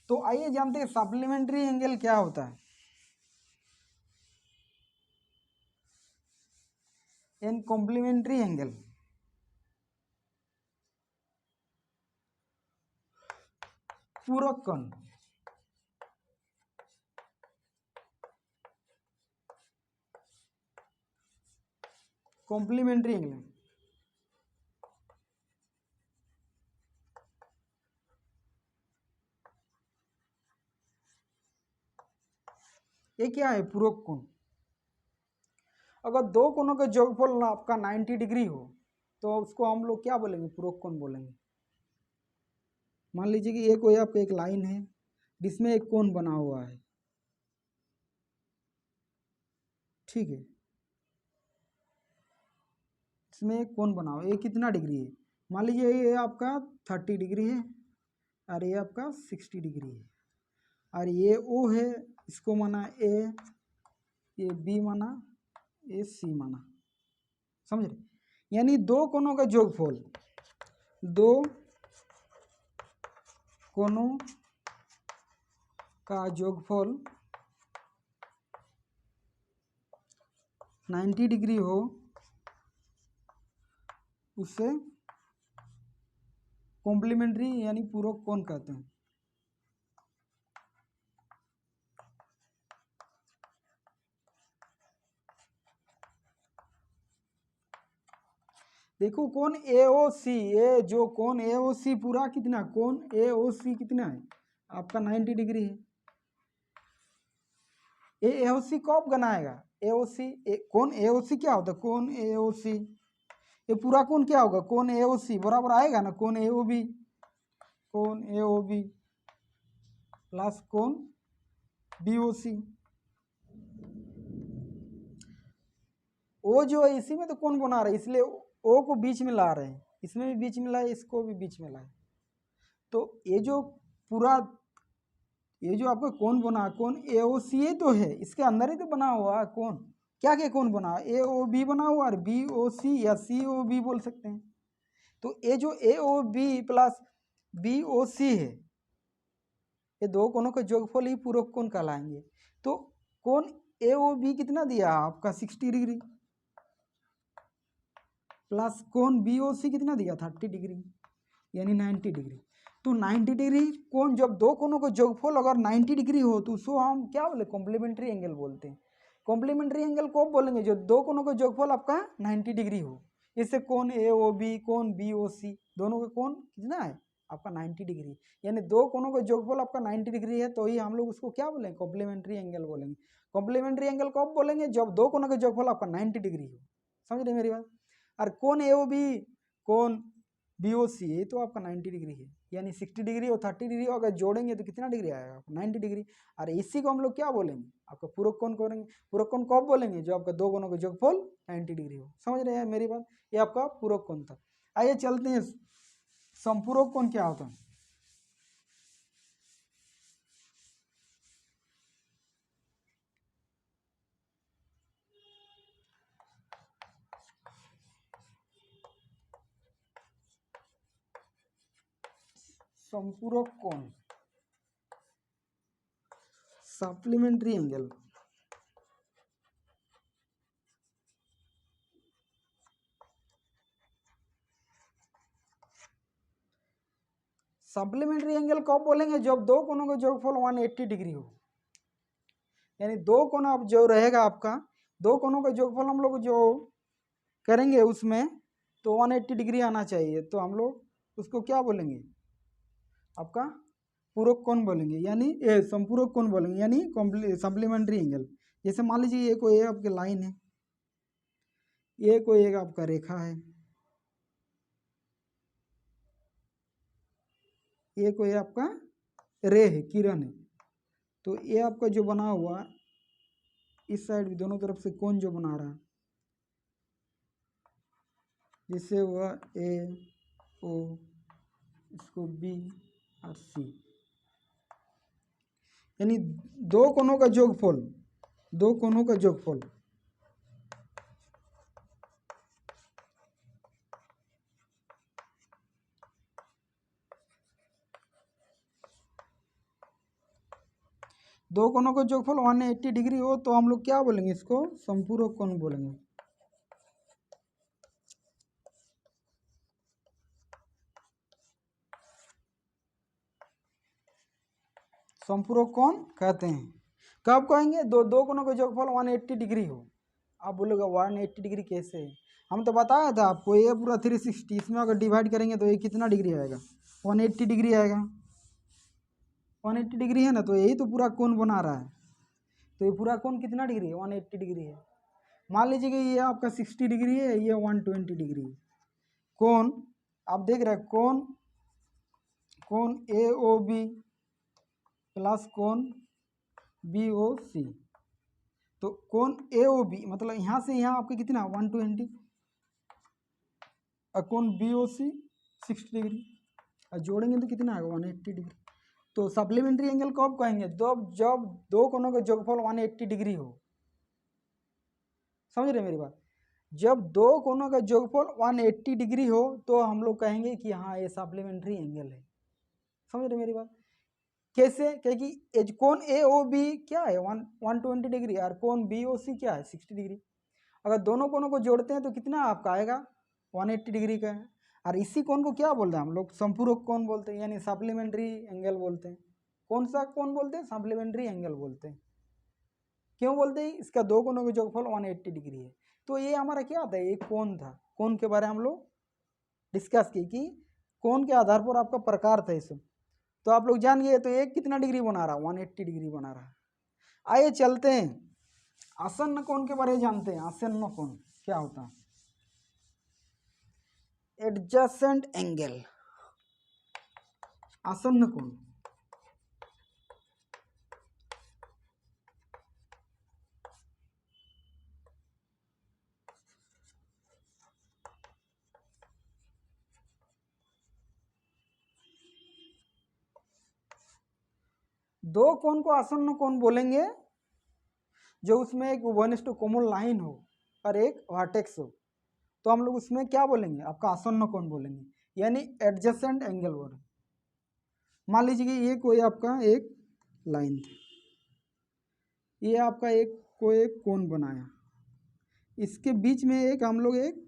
तो आइए जानते हैं सप्लीमेंट्री एंगल क्या होता है। एन कॉम्प्लीमेंट्री एंगल, पूरक कोण, कॉम्प्लीमेंट्री एंगल, ये क्या है, पूरक कोण। अगर दो कोणों का योगफल आपका 90 डिग्री हो तो उसको हम लोग क्या बोलेंगे, पूरक कोण बोलेंगे। मान लीजिए कि ये कोई आपका एक लाइन है जिसमें एक कोण बना हुआ है, ठीक है, इसमें एक कोण बना हुआ है, ये कितना डिग्री है, मान लीजिए ये आपका 30 डिग्री है और ये आपका 60 डिग्री है, और ये O है, इसको माना A, ये B माना, ये C माना, समझ रहे, यानी दो कोणों का योगफल, दो कोणों का योगफल 90 डिग्री हो उसे कॉम्प्लीमेंट्री यानी पूरक कोण कहते हैं। देखो कोण AOC, ये जो कोण AOC पूरा कितना, कोण AOC कितना है आपका 90 डिग्री है। ये AOC कब बनाएगा, AOC कोण AOC क्या होता है, कोण AOC, ये पूरा कोण क्या होगा, कोण AOC बराबर आएगा ना कोण AOB, कोण AOB प्लस कोण BOC। O जो है इसी में तो कोण बना रहे हैं, इसलिए O को बीच में ला रहे हैं, इसमें भी बीच में लाए, इसको भी बीच में लाए। तो ये जो पूरा ये जो आपका कोण बना, कोण AOC तो है, इसके अंदर ही तो बना हुआ है कोण, क्या क्या कोण बना, AOB बना हुआ और BOC या COB बोल सकते हैं। तो ये जो AOB प्लस BOC है, ये दो कोणों का योगफल ही पूरक कोण कहलाएंगे। तो कोण AOB कितना दिया आपका 60 डिग्री प्लस कोण BOC कितना दिया 30 डिग्री यानी 90 डिग्री। तो 90 डिग्री कोण, जब दो कोणों का योगफल अगर 90 डिग्री हो तो उसको हम क्या बोले, कॉम्प्लीमेंट्री एंगल बोलते हैं। कॉम्प्लीमेंट्री एंगल को बोलेंगे जो दो कोणों का योगफल आपका 90 डिग्री हो। इससे कोण AOB, कोण BOC दोनों का कोण कितना है आपका 90 डिग्री, यानी दो कोनों का योगफल आपका 90 डिग्री है, तो ही हम लोग उसको क्या बोलेंगे, कॉम्प्लीमेंट्री एंगल बोलेंगे। कॉम्प्लीमेंट्री एंगल कब बोलेंगे, जब दो कोनों का योगफल आपका 90 डिग्री हो। समझ रहे मेरी बात। और कोण AOB, कोण BOC, ये तो आपका 90 डिग्री है, यानी 60 डिग्री और 30 डिग्री अगर जोड़ेंगे तो कितना डिग्री आएगा, 90 डिग्री। और इसी को हम लोग क्या बोलेंगे, आपका पूरक कोण करेंगे। पूरक कोण कब बोलेंगे, जो आपका दो कोनों का योगफल 90 डिग्री हो। समझ रहे हैं मेरी बात, ये आपका पूरक कोण था। आइए चलते हैं संपूरक कोण क्या होता है। संपूरक कोण, सप्लीमेंट्री एंगल। सप्लीमेंट्री एंगल कब बोलेंगे, जब दो कोनों का योगफल 180 डिग्री हो। यानी दो कोना अब जो रहेगा आपका, दो कोनों का योगफल हम लोग जो करेंगे उसमें तो 180 डिग्री आना चाहिए, तो हम लोग उसको क्या बोलेंगे, आपका पूरक कोण बोलेंगे, यानी संपूरक कोण बोलेंगे, यानी सप्लीमेंट्री एंगल। जैसे मान लीजिए ये कोई आपकी लाइन है, ये कोई एक आपका रेखा है, ये कोई आपका रे है, किरण है, तो ये आपका जो बना हुआ इस साइड भी दोनों तरफ से कोण जो बना रहा है, जिससे वह AO, इसको B और C, यानी दो कोनों का योगफल, दो कोनों का योगफल दो कोनों का योगफल 180 डिग्री हो तो हम लोग क्या बोलेंगे, इसको संपूरक कोण बोलेंगे। संपूरक कोण कहते हैं। कब कहेंगे, दो कोनों का योगफल 180 डिग्री हो। आप बोलोगे 180 डिग्री कैसे है, हम तो बताया था आपको, ये पूरा 360, इसमें अगर डिवाइड करेंगे तो ये कितना डिग्री आएगा, 180 डिग्री आएगा। 180 डिग्री है ना, तो यही तो पूरा कोण बना रहा है, तो ये पूरा कोण कितना डिग्री है, 180 डिग्री है। मान लीजिए कि ये आपका 60 डिग्री है, ये 120 डिग्री है। कोण आप देख रहे हैं, कोण AOB प्लस कोण BOC, तो कोण AOB मतलब यहाँ से यहाँ आपके कितना 120, और कोण BOC 60 डिग्री, और जोड़ेंगे तो कितना आएगा 180 डिग्री। तो सप्लीमेंट्री एंगल कब कहेंगे, जब दो कोनों का योगफल 180 डिग्री हो। समझ रहे मेरी बात, जब दो कोनों का योगफल 180 डिग्री हो तो हम लोग कहेंगे कि हाँ ये सप्लीमेंट्री एंगल है। समझ रहे मेरी बात, कैसे, क्योंकि कोण AOB क्या है 120 डिग्री, और कोण BOC क्या है 60 डिग्री। अगर दोनों कोनों को जोड़ते हैं तो कितना आपका आएगा 180 डिग्री का है। और इसी कोण को क्या बोलते हैं हम लोग, संपूरक कोण बोलते हैं, यानी सप्लीमेंट्री एंगल बोलते हैं। कौन सा कोण बोलते हैं, सप्लीमेंट्री एंगल बोलते हैं। क्यों बोलते हैं, इसका दो कोनों का योगफल 180 डिग्री है। तो ये हमारा क्या था, एक कोण था, कोण के बारे में हम लोग डिस्कस किए कि कोण के आधार पर आपका प्रकार था इसमें, तो आप लोग जान गए। तो एक कितना डिग्री बना रहा, 180 डिग्री बना रहा। आइए चलते हैं आसन्न कोण के बारे में जानते हैं। आसन्न कोण क्या होता है, एडजेसेंट एंगल, आसन्न कोण। दो कोण को आसन्न कोण बोलेंगे जो उसमें एक 1:2 कॉमन लाइन हो और एक वर्टेक्स हो, तो हम लोग उसमें क्या बोलेंगे, आपका आसन्न कोण बोलेंगे, यानी एडजेसेंट एंगल बोलेंगे। मान लीजिए कि ये कोई आपका एक लाइन थी, ये आपका एक कोई एक कोण बनाया, इसके बीच में एक हम लोग एक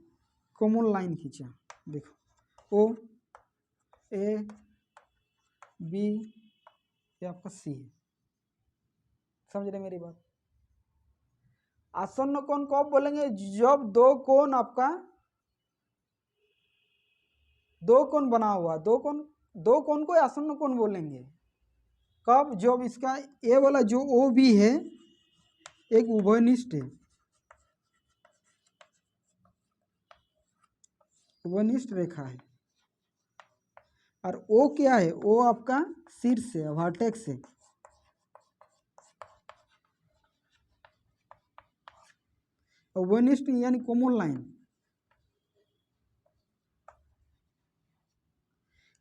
कॉमन लाइन खींचा, देखो O A B, ये आपका C है। समझ रहे मेरी बात, आसन्न कोण कब बोलेंगे, जब दो कोण आपका, दो कोण बना हुआ, दो कोण दो कोण को आसन्न कोण बोलेंगे कब, जब इसका ए वाला जो ओ बी है एक उभयनिष्ठ है, उभयनिष्ठ रेखा है, और ओ क्या है, ओ आपका शीर्ष है, वर्टेक्स है। उभयनिष्ठ यानी कॉमन लाइन।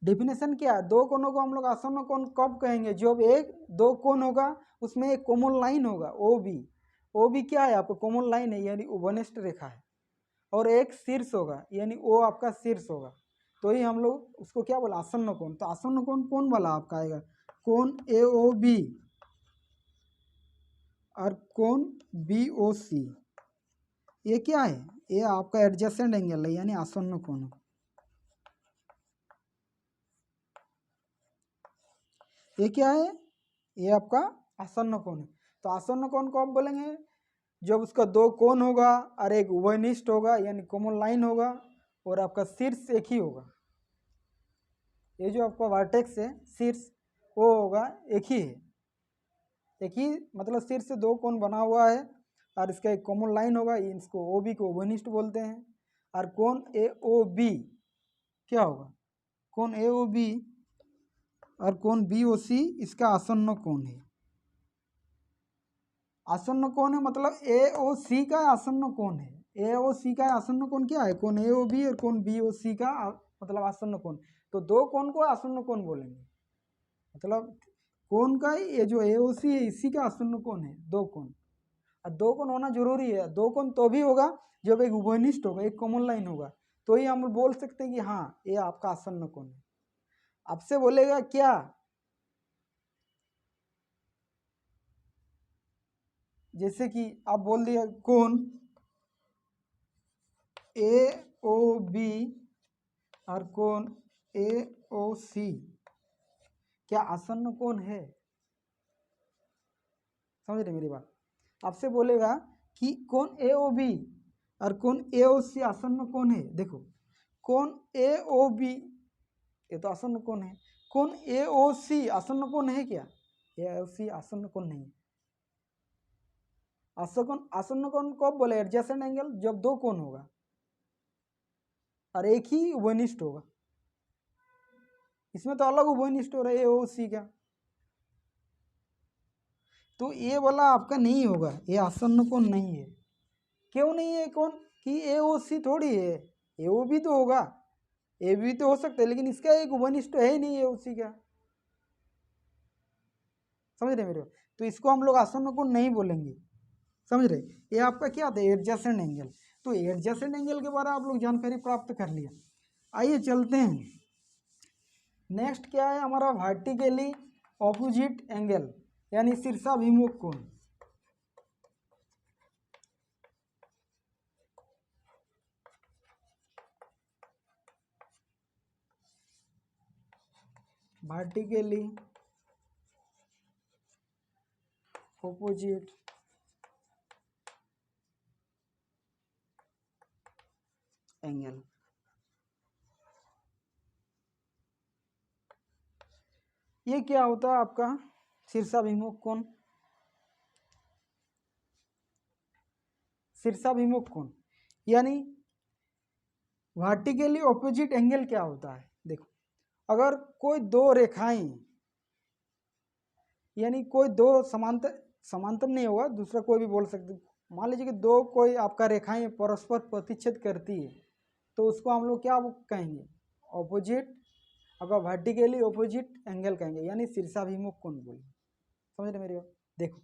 डेफिनेशन क्या है, दो कोणों को हम लोग आसन्न कोण कब कहेंगे, जब एक दो कोण होगा उसमें एक कॉमन लाइन होगा ओ बी। ओ बी क्या है आपको कॉमन लाइन है यानी उभयनिष्ठ रेखा है, और एक शीर्ष होगा यानी ओ आपका शीर्ष होगा, तो ही हम लोग उसको क्या बोला आसन्न कोण। तो आसन्न कोण कौन वाला आपका आएगा, कोण ए ओ बी और कोण बी ओ सी, ये क्या है, ये आपका एडजेसेंट एंगल है यानी आसन्न कोण। ये क्या है, ये आपका आसन्न कोण है। तो आसन्न कोण को आप बोलेंगे जब उसका दो कोण होगा और एक उभयनिष्ठ होगा यानी कॉमन लाइन होगा, और आपका शीर्ष एक ही होगा। ये जो आपका वर्टेक्स है शीर्ष वो होगा एक ही है, एक ही मतलब शीर्ष से दो कोण बना हुआ है और इसका एक कॉमन लाइन होगा, इसको ओ बी को उभयनिष्ठ बोलते हैं। और कोण ए ओ बी क्या होगा, कोण ए ओ बी और कोण बी ओ सी इसका आसन्न कोण है। आसन्न कोण है मतलब ए ओ सी का आसन्न कोण है, ए ओ सी का आसन्न कोण क्या है, कोण ए ओ बी और कोण बी ओ सी का मतलब आसन्न कोण। तो दो कोण को आसन्न कोण बोलेंगे, मतलब कोण का ये जो ए ओ सी है इसी का आसन्न कोण है दो कोण। और दो कोण होना जरूरी है, दो कोण तो भी होगा जब एक उभयनिष्ठ होगा, एक कॉमन लाइन होगा, तो ही हम बोल सकते हैं कि हाँ ये आपका आसन्न कोण है। आपसे बोलेगा क्या, जैसे कि आप बोल दिया कोण ए ओ बी और कोण ए ओ सी क्या आसन्न कोण है, समझ रहे मेरी बात। आपसे बोलेगा कि कोण ए ओ बी और कोण ए ओ सी आसन्न कोण है, देखो कोण ए ओ बी ये तो आसन्न कोण है, कोण ए ओ सी आसन्न कोण है क्या, ए ओ सी आसन्न कोण नहीं। आसन्न कोण कब बोले, एडजेसेंट एंगल जब दो कोण होगा और एक ही उभयनिष्ठ होगा, इसमें तो अलग उभयनिष्ठ हो रहा है ए ओ सी का, तो ये वाला आपका नहीं होगा, ये आसन्न कोण नहीं है। क्यों नहीं है कौन, कि ए ओ सी थोड़ी है, ए ओ भी तो होगा, ए भी तो हो सकता है, लेकिन इसका एक उभयनिष्ठ है ही नहीं ए ओ सी का, समझ रहे मेरे। तो इसको हम लोग आसन्न कोण नहीं बोलेंगे, समझ रहे। ये आपका क्या था एडजेसेंट एंगल। तो एडजेसेंट एंगल के बारे में आप लोग जानकारी प्राप्त कर लिया। आइए चलते हैं, नेक्स्ट क्या है हमारा वर्टिकली ऑपोजिट एंगल यानी शीर्षाभिमुख कोण। वर्टिकली ऑपोजिट एंगल, ये क्या होता है आपका शीर्षाभिमुख कोण। शीर्षाभिमुख कोण यानी वर्टिकली ऑपोजिट एंगल क्या होता है, देखो अगर कोई दो रेखाएं यानी कोई दो समांतर, समांतर नहीं होगा दूसरा कोई भी बोल सकते, मान लीजिए कि दो कोई आपका रेखाएं परस्पर प्रतिच्छेद करती है तो उसको हम लोग क्या कहेंगे, ऑपोजिट, अगर वर्टिकली ऑपोजिट एंगल कहेंगे यानी शीर्षाभिमुख कोण बोलेंगे, समझ रहे मेरी बात। देखो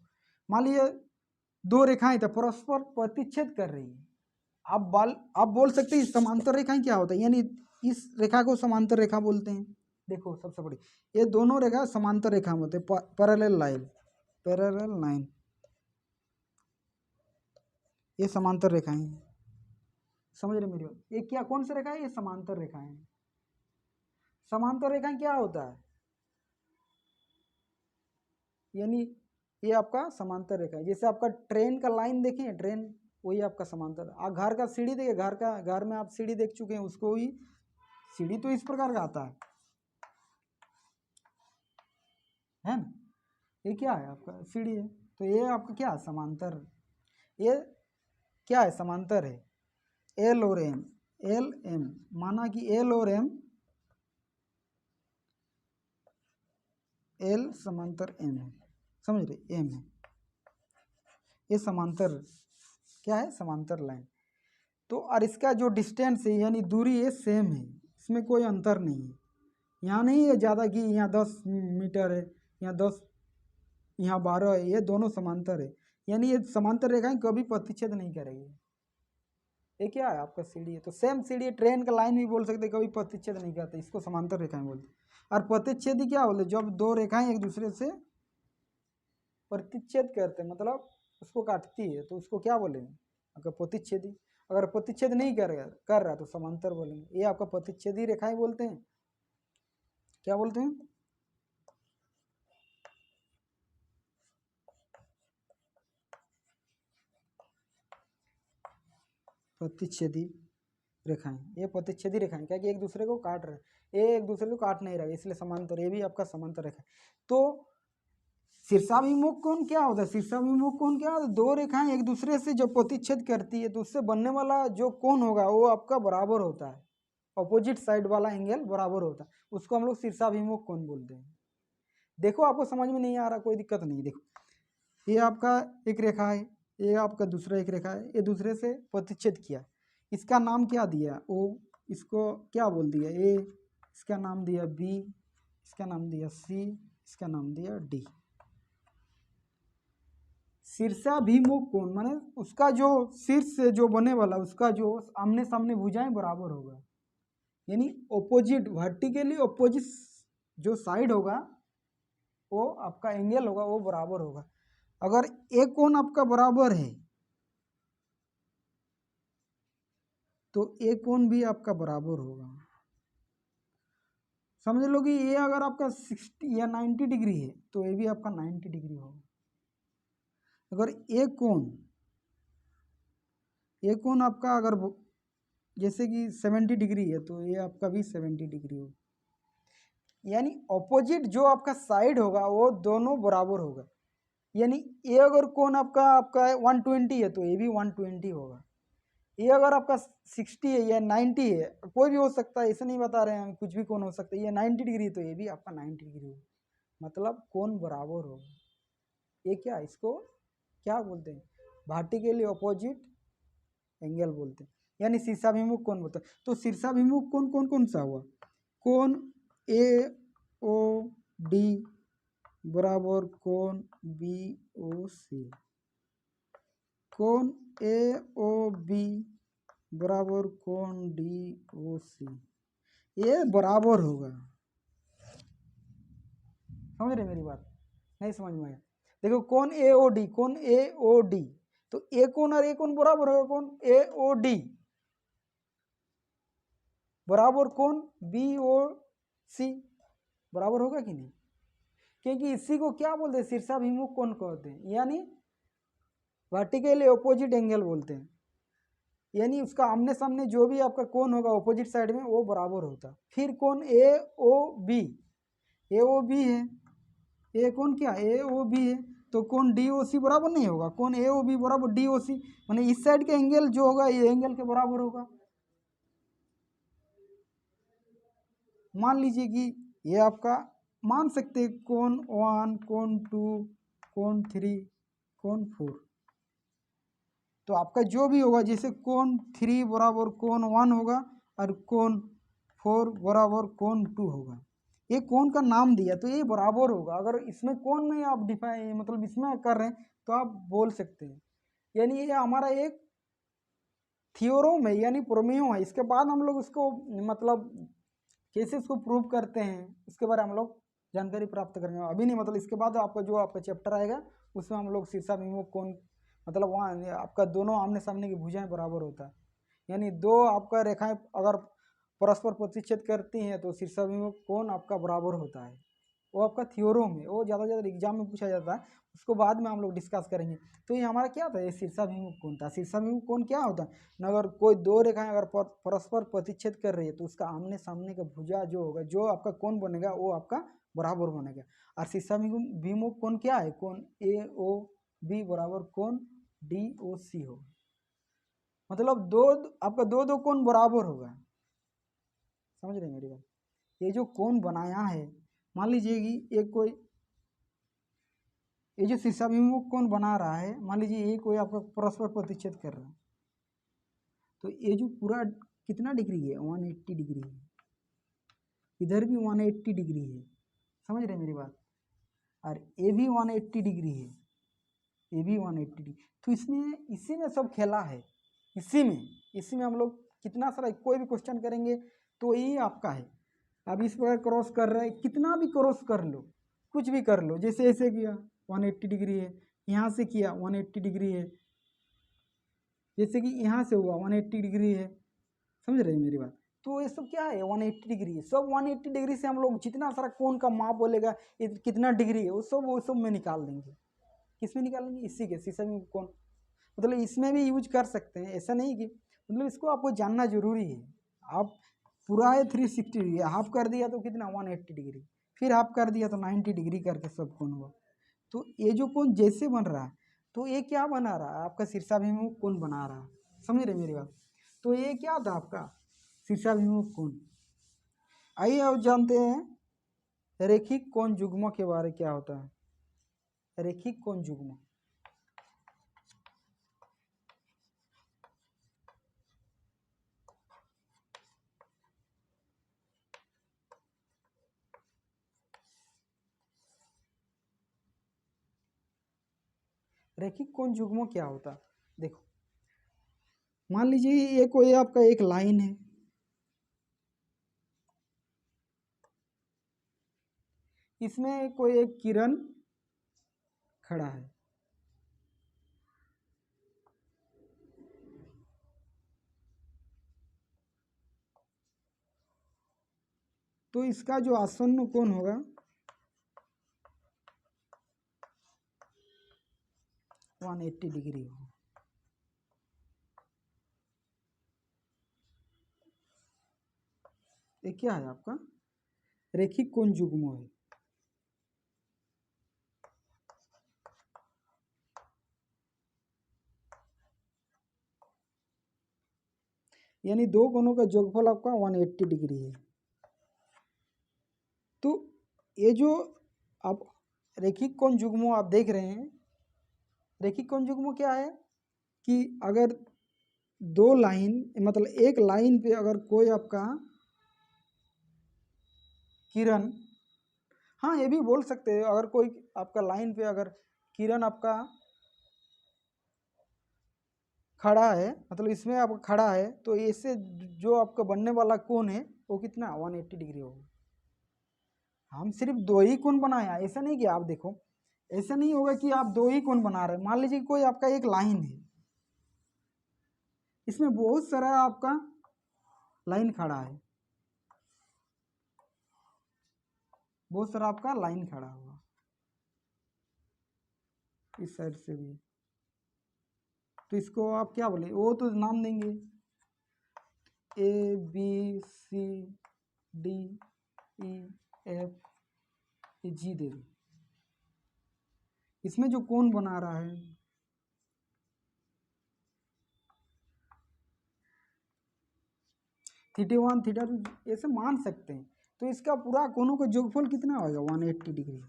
मान लीजिए दो रेखाएं तो परस्पर प्रतिच्छेद कर रही है, आप बोल सकते हैं समांतर रेखाएं क्या होता है, यानी इस रेखा को समांतर रेखा बोलते हैं। देखो सबसे बड़ी ये दोनों रेखा समांतर रेखा में होते हैं, पैरेलल लाइन, पैरेलल लाइन, ये समांतर रेखाएं हैं, समझ रहे मेरी बात। ये क्या कौन सी रेखा है, ये समांतर रेखाएं हैं। समांतर रेखाएं क्या होता है, यानी ये आपका समांतर रेखा है, जैसे आपका ट्रेन का लाइन देखिए, ट्रेन वही आपका समांतर। आप घर का सीढ़ी देखिए, घर में आप सीढ़ी देख चुके हैं, उसको ही सीढ़ी तो इस प्रकार का आता है, है ना। ये क्या है आपका सी डी है, तो ये आपका क्या है समांतर, ये क्या है समांतर है, एल और एम, एल एम, माना कि एल और एम, एल समांतर एम है, समझ रहे, एम है, ये समांतर क्या है, समांतर लाइन। तो और इसका जो डिस्टेंस है यानी दूरी है सेम है, इसमें कोई अंतर नहीं है, यहाँ नहीं है ज़्यादा कि यहाँ 10 मीटर है, यहाँ 10, यहाँ 12 है, ये दोनों समांतर है, यानी ये समांतर रेखाएं कभी प्रतिच्छेद नहीं करेगी। ये क्या है आपका सीढ़ी है, तो सेम सीढ़ी ट्रेन का लाइन भी बोल सकते, कभी प्रतिच्छेद नहीं करते, इसको समांतर रेखाएं बोलते। और प्रतिच्छेदी क्या बोलते, जब दो रेखाएं एक दूसरे से प्रतिच्छेद करते मतलब उसको काटती है तो उसको क्या बोलेंगे, अगर प्रतिच्छेदी। अगर प्रतिच्छेद नहीं कर रहा तो समांतर बोलेंगे। ये आपका प्रतिच्छेदी रेखाएं बोलते हैं, क्या बोलते हैं, प्रतिच्छेदी रेखाएं। ये प्रतिच्छेदी रेखाएं क्या कि एक दूसरे को काट रहे हैं, ये एक दूसरे को काट नहीं रहा है, इसलिए समांतर, ये भी आपका समांतर रेखा। तो शीर्षाभिमुख कोण क्या होता है, शीर्षाभिमुख कोण क्या होता है, दो रेखाएं एक दूसरे से जब प्रतिच्छेद करती है तो उससे बनने वाला जो कोण होगा वो आपका बराबर होता है, अपोजिट साइड वाला एंगल बराबर होता है, उसको हम लोग शीर्षाभिमुख कोण बोलते हैं। देखो आपको समझ में नहीं आ रहा कोई दिक्कत नहीं, देखो ये आपका एक रेखा है, ये आपका दूसरा एक रेखा है, ये दूसरे से प्रतिच्छेद किया, इसका नाम क्या दिया ओ, इसको क्या बोल दिया ए, इसका नाम दिया बी, इसका नाम दिया सी, इसका नाम दिया डी। शीर्षाभिमुख कोण माने उसका जो शीर्ष से जो बने वाला उसका जो आमने सामने भुजाएं बराबर होगा, यानी ओपोजिट वर्टिकली ओपोजिट जो साइड होगा वो आपका एंगल होगा वो बराबर होगा। अगर एक कोण आपका बराबर है तो एक कोण भी आपका बराबर होगा। समझ लो कि ये अगर आपका 60 या 90 डिग्री है तो ये भी आपका 90 डिग्री होगा। अगर एक कोण आपका अगर जैसे कि 70 डिग्री है तो ये आपका भी 70 डिग्री होगा, यानी ऑपोजिट जो आपका साइड होगा वो दोनों बराबर होगा। यानी ये अगर कोण आपका 120 है तो ये भी 120 होगा, ये अगर आपका 60 है या 90 है, कोई भी हो सकता है, ऐसे नहीं बता रहे हैं, कुछ भी कोण हो सकता है, ये 90 डिग्री तो ये भी आपका 90 डिग्री होगा, मतलब कोण बराबर होगा। ये क्या, इसको क्या बोलते हैं, वर्टिकली ऑपोजिट एंगल बोलते हैं, यानी शीर्षाभिमुख कोण बोलते हैं। तो शीर्षाभिमुख कोण कौन कौन सा हुआ, कोण ए ओ डी बराबर कोण बी ओ सी, कोण ए ओ बी बराबर कोण डी ओ सी, ये बराबर होगा। समझ रहे मेरी बात, नहीं समझ में आया, देखो कोण ए ओ डी, कोण ए ओ डी, तो ए कोण और ए कोण बराबर होगा, कोण ए ओ डी बराबर कोण बी ओ सी बराबर होगा कि नहीं, क्योंकि इसी को क्या बोलते हैं, शीर्षाभिमुख कोण कहते हैं, यानी वर्टिकली ऑपोजिट एंगल बोलते हैं, यानी उसका आमने सामने जो भी आपका कोण होगा ऑपोजिट साइड में वो बराबर होता। फिर कोण ए ओ बी, ए ओ बी है, ए कोण क्या ए ओ बी है, तो कोण डी ओ सी बराबर नहीं होगा, कोण ए ओ बी बराबर डी ओ सी, माने इस साइड का एंगल जो होगा ये एंगल के बराबर होगा। मान लीजिए कि ये आपका मान सकते हैं कोण 1, कोण 2, कोण 3, कोण 4, तो आपका जो भी होगा, जैसे कोण 3 बराबर कोण 1 होगा और कोण 4 बराबर कोण 2 होगा, ये कोण का नाम दिया तो ये बराबर होगा। अगर इसमें कोण में आप डिफाइन मतलब इसमें कर रहे हैं तो आप बोल सकते हैं, यानी ये हमारा एक थियोरम है यानी प्रमेय है। इसके बाद हम लोग उसको मतलब कैसे इसको प्रूव करते हैं उसके बारे में हम लोग जानकारी प्राप्त करेंगे, अभी नहीं, मतलब इसके बाद आपका जो आपका चैप्टर आएगा उसमें हम लोग शीर्षाभिमुख कोण मतलब वहाँ आपका दोनों आमने सामने की भुजाएं बराबर होता है, यानी दो आपका रेखाएं अगर परस्पर प्रतिच्छेद करती हैं तो शीर्षाभिमुख कोण आपका बराबर होता है। वो आपका थ्योरम है, वो ज़्यादा एग्जाम में पूछा जाता है, उसको बाद में हम लोग डिस्कस करेंगे। तो ये हमारा क्या था, ये शीर्षाभिमुख कोण था। शीर्षाभिमुख कोण क्या होता है, अगर कोई दो रेखाएं अगर परस्पर प्रतिच्छेद कर रही है तो उसका आमने सामने का भुजा जो होगा, जो आपका कोण बनेगा वो आपका बराबर बनेगा। और शीर्षाभिमुख कोण क्या है, कोण ए ओ बी बराबर कोण डी ओ सी होगा। मतलब दो आपका दो कोण बराबर होगा, समझ रहे हैं मेरी बात। ये जो कोण बनाया है, मान लीजिए कि एक कोई ये जो शीर्षाभिमुख कोण बना रहा है, मान लीजिए ये कोई आपका परस्पर प्रतिच्छेद कर रहा है, तो ये जो पूरा कितना डिग्री है, 180 डिग्री है, इधर भी 180 डिग्री है, समझ रहे हैं मेरी बात। और ये भी 180 डिग्री है, ये भी 180 डिग्री। तो इसमें इसी में सब खेला है, इसी में हम लोग कितना सारा कोई भी क्वेश्चन करेंगे तो ये आपका है। अब इस प्रकार क्रॉस कर रहा है, कितना भी क्रॉस कर लो, कुछ भी कर लो, जैसे ऐसे किया 180 डिग्री है, यहाँ से किया 180 डिग्री है, जैसे कि यहाँ से हुआ 180 डिग्री है, समझ रहे हैं मेरी बात। तो ये सब क्या है, 180 डिग्री है, सब 180 डिग्री से हम लोग जितना सारा कोण का माप बोलेगा ये कितना डिग्री है वो सब में निकाल देंगे। किस में निकालेंगे, इसी के शीर्षाभिमुख कोण। मतलब इसमें भी यूज कर सकते हैं, ऐसा नहीं कि मतलब इसको आपको जानना जरूरी है। आप पूरा है 360 डिग्री, हाफ कर दिया तो कितना 180 डिग्री, फिर हाफ कर दिया तो 90 डिग्री करके सब कोण हुआ। तो ये जो कोण जैसे बन रहा है, तो ये क्या बना रहा है, आपका शीर्षाभिमुख कोण बना रहा है, समझ रहे मेरी बात। तो ये क्या था आपका शीर्षाभिमुख कोण। आइए अब जानते हैं रेखिक कोण युग्म के बारे में क्या होता है। रेखिक कोण युग्म, रेखिक कोण युग्म क्या होता है, देखो मान लीजिए ये कोई आपका एक लाइन है, इसमें कोई एक किरण खड़ा है, तो इसका जो आसन्न कोण होगा 180 डिग्री होगा। ये क्या है आपका रेखिक कोण युग्म है। यानी दो कोणों का योगफल आपका 180 डिग्री है। तो ये जो आप रेखिक कोण युग्म आप देख रहे हैं, रेखिक कोण युग्म क्या है कि अगर दो लाइन मतलब एक लाइन पे अगर कोई आपका किरण, हाँ ये भी बोल सकते हैं, अगर कोई आपका लाइन पे अगर किरण आपका खड़ा है, मतलब इसमें आपका खड़ा है, तो इससे जो आपका बनने वाला कोण है वो कितना 180 डिग्री होगा। हम सिर्फ दो ही कोण बनाया, ऐसा नहीं कि आप देखो, ऐसा नहीं होगा कि आप दो ही कोण बना रहे। मान लीजिए कोई आपका एक लाइन है, इसमें बहुत सारा आपका लाइन खड़ा है, बहुत सारा आपका लाइन खड़ा हुआ, इस साइड से भी, तो इसको आप क्या बोले, वो तो नाम देंगे A B C D E F G दे दो। इसमें जो कोण बना रहा है θ1 θ2 ऐसे मान सकते हैं, तो इसका पूरा कोणों का योगफल कितना होगा 180 डिग्री।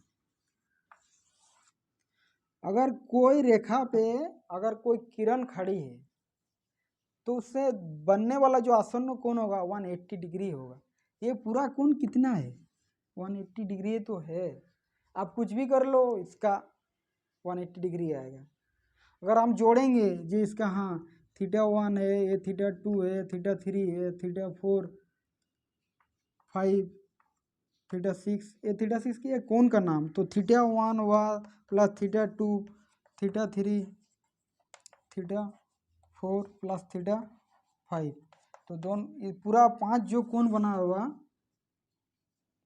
अगर कोई रेखा पे अगर कोई किरण खड़ी है तो उससे बनने वाला जो आसन्न कोण होगा 180 डिग्री होगा। ये पूरा कोण कितना है 180 डिग्री तो है, आप कुछ भी कर लो इसका 180 डिग्री आएगा। अगर हम जोड़ेंगे जी इसका, हाँ θ1 है, ये θ2 है, θ3 है, θ4 5 θ6, ये θ6 की है कोण का नाम, तो θ1 हुआ प्लस θ2 θ3 θ4 प्लस θ5, तो दोनों पूरा 5 जो कोण बना होगा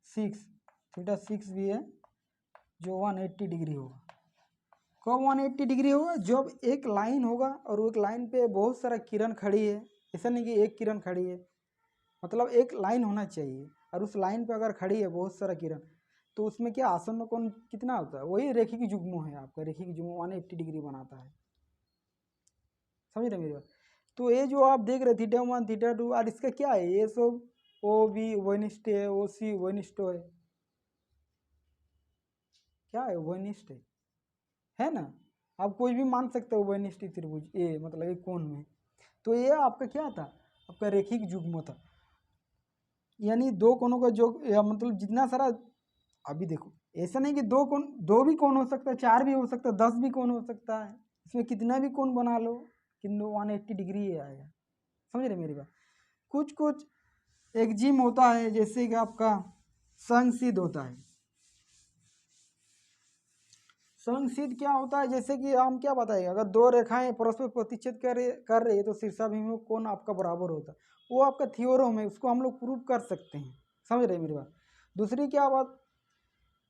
6 θ6 भी है जो 180 डिग्री होगा। कब 180 डिग्री होगा, जब एक लाइन होगा और एक लाइन पे बहुत सारा किरण खड़ी है, ऐसा नहीं कि एक किरण खड़ी है, मतलब एक लाइन होना चाहिए और उस लाइन पे अगर खड़ी है बहुत सारा किरण, तो उसमें क्या आसन्न कोण कितना होता है, वही रेखिक युग्म है आपका, रेखिक युग्म 180 डिग्री बनाता है। समझ रहे मेरी बात। तो ये जो आप देख रहे थीटा 1 θ2 और इसका क्या है, ये सब ओ बी वनिष्ठ है, ओ सी वनिष्ठ है, क्या है वनिष्ठ है ना। आप कोई भी मान सकते हो वनिष्ठ त्रिभुज, ये मतलब एक कोण में। तो ये आपका क्या था, आपका रेखिक युग्म था, यानी दो कोणों का जो मतलब जितना सारा, अभी देखो ऐसा नहीं कि दो भी कोण हो सकता है, 4 भी हो सकता है, 10 भी कोण हो सकता है, इसमें कितना भी कोण बना लो किंतु 180 डिग्री ही आएगा। समझ रहे मेरी बात। कुछ कुछ एक्जिम होता है, जैसे कि आपका संसिद्ध होता है। संसिद्ध क्या होता है, जैसे कि हम क्या बताएंगे, अगर दो रेखाएं परस्पर प्रतिच्छेद कर रही है तो शीर्षाभिमुख कोण आपका बराबर होता है, वो आपका थ्योरम है, उसको हम लोग प्रूव कर सकते हैं। समझ रहे मेरी बात। दूसरी क्या बात,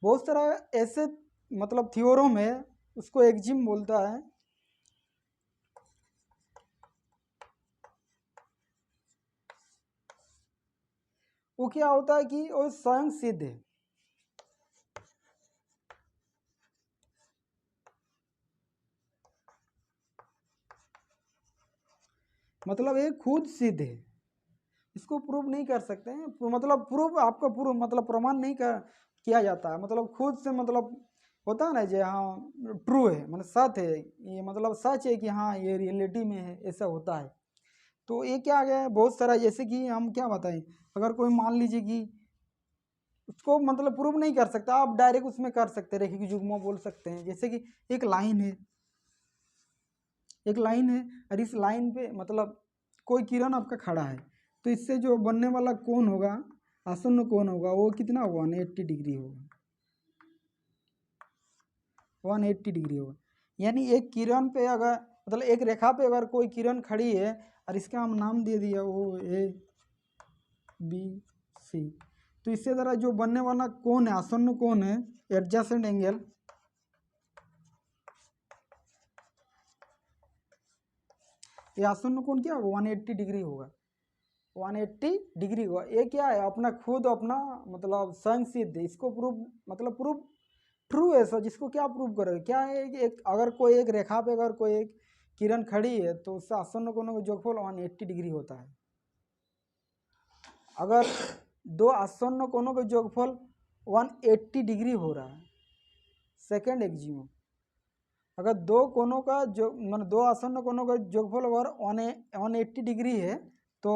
बहुत सारा ऐसे मतलब थ्योरम है, उसको एक्जिम बोलता है। वो क्या होता है कि वो स्वयं सिद्ध है, मतलब ये खुद सिद्ध है, इसको प्रूव नहीं कर सकते हैं, मतलब प्रूव आपका प्रूव मतलब प्रमाण नहीं किया जाता है, मतलब खुद से मतलब होता है ना, जो हाँ ट्रू है मतलब सत्य है, ये मतलब सच है कि हाँ ये रियलिटी में है, ऐसा होता है। तो ये क्या आ गया है, बहुत सारा, जैसे कि हम क्या बताएं, अगर कोई मान लीजिए कि उसको मतलब प्रूव नहीं कर सकता, आप डायरेक्ट उसमें कर सकते हैं, रेखिक युग्म बोल सकते हैं। जैसे कि एक लाइन है, एक लाइन है और इस लाइन पे मतलब कोई किरण आपका खड़ा है, तो इससे जो बनने वाला कोण होगा, आसन्न कोण होगा, वो कितना होगा, 180 डिग्री होगा, 180 डिग्री होगा। यानी एक किरण पे अगर मतलब एक रेखा पे अगर कोई किरण खड़ी है और इसका हम नाम दे दिया वो ए बी सी, तो इससे द्वारा जो बनने वाला कोण है, आसन्न कोण है, एडजेसेंट एंगल, ये आसन्न कोण क्या होगा, 180 डिग्री होगा, 180 डिग्री हुआ। ये क्या है, अपना खुद अपना मतलब स्वयं सिद्ध, इसको प्रूव मतलब प्रूव ट्रू है सर, जिसको क्या प्रूव करोगे, क्या है कि एक अगर कोई एक रेखा पे अगर कोई एक किरण खड़ी है तो उससे आसन्न कोणों का योगफल 180 डिग्री होता है। अगर दो आसन्न कोणों का योगफल 180 डिग्री हो रहा है, सेकेंड एक्जिम, अगर दो कोणों का जो मतलब दो आसन्न कोणों का योगफल अगर 180 डिग्री है तो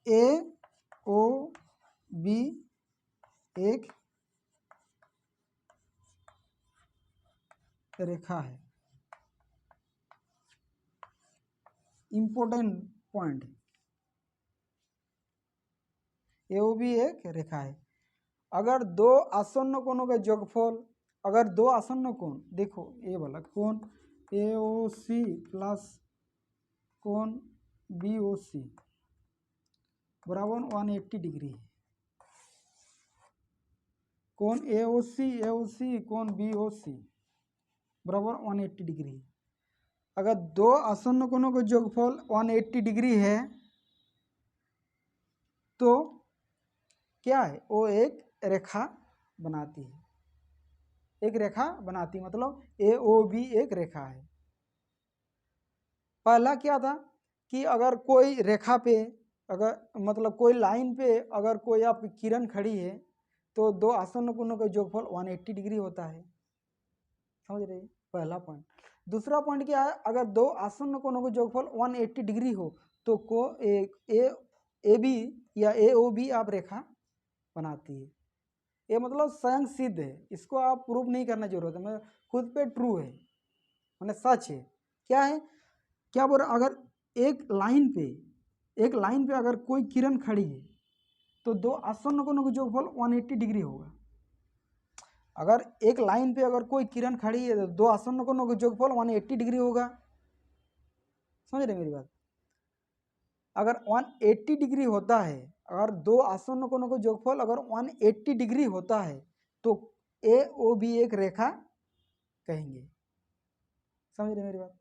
ए ओ बी एक रेखा है, इंपॉर्टेंट पॉइंट, ए ओ बी एक रेखा है। अगर दो आसन्न कोणों का योगफल, अगर दो आसन्न कोण, देखो ये वाला कोण ए ओ सी प्लस कोण बी ओ सी बराबर 180 डिग्री है, कोण ए ओ सी कोण बी ओ सी बराबर 180 डिग्री है। अगर दो आसन्न कोणों का योगफल 180 डिग्री है तो क्या है, वो एक रेखा बनाती है, एक रेखा बनाती, मतलब ए ओ बी एक रेखा है। पहला क्या था कि अगर कोई रेखा पे अगर मतलब कोई लाइन पे अगर कोई आपकी किरण खड़ी है तो दो आसन्न कोणों का योगफल 180 डिग्री होता है। समझ रहे, पहला पॉइंट। दूसरा पॉइंट क्या है, अगर दो आसन्न कोणों का योगफल 180 डिग्री हो तो को एक ए बी या ए ओ बी आप रेखा बनाती है। ये मतलब स्वयं सिद्ध है, इसको आप प्रूव नहीं करना जरूरत है, मतलब खुद पे ट्रू है, मतलब सच है। क्या है, क्या बोल रहा, अगर एक लाइन पे अगर कोई किरण खड़ी है तो दो आसन्न कोणों का योगफल 180 डिग्री होगा। अगर एक लाइन पे अगर कोई किरण खड़ी है तो दो आसन्न कोणों का योगफल 180 डिग्री होगा। समझ रहे मेरी बात। अगर 180 डिग्री होता है, अगर दो आसन्न कोणों का योगफल अगर 180 डिग्री होता है तो ए ओ बी एक रेखा कहेंगे। समझ रहे मेरी बात,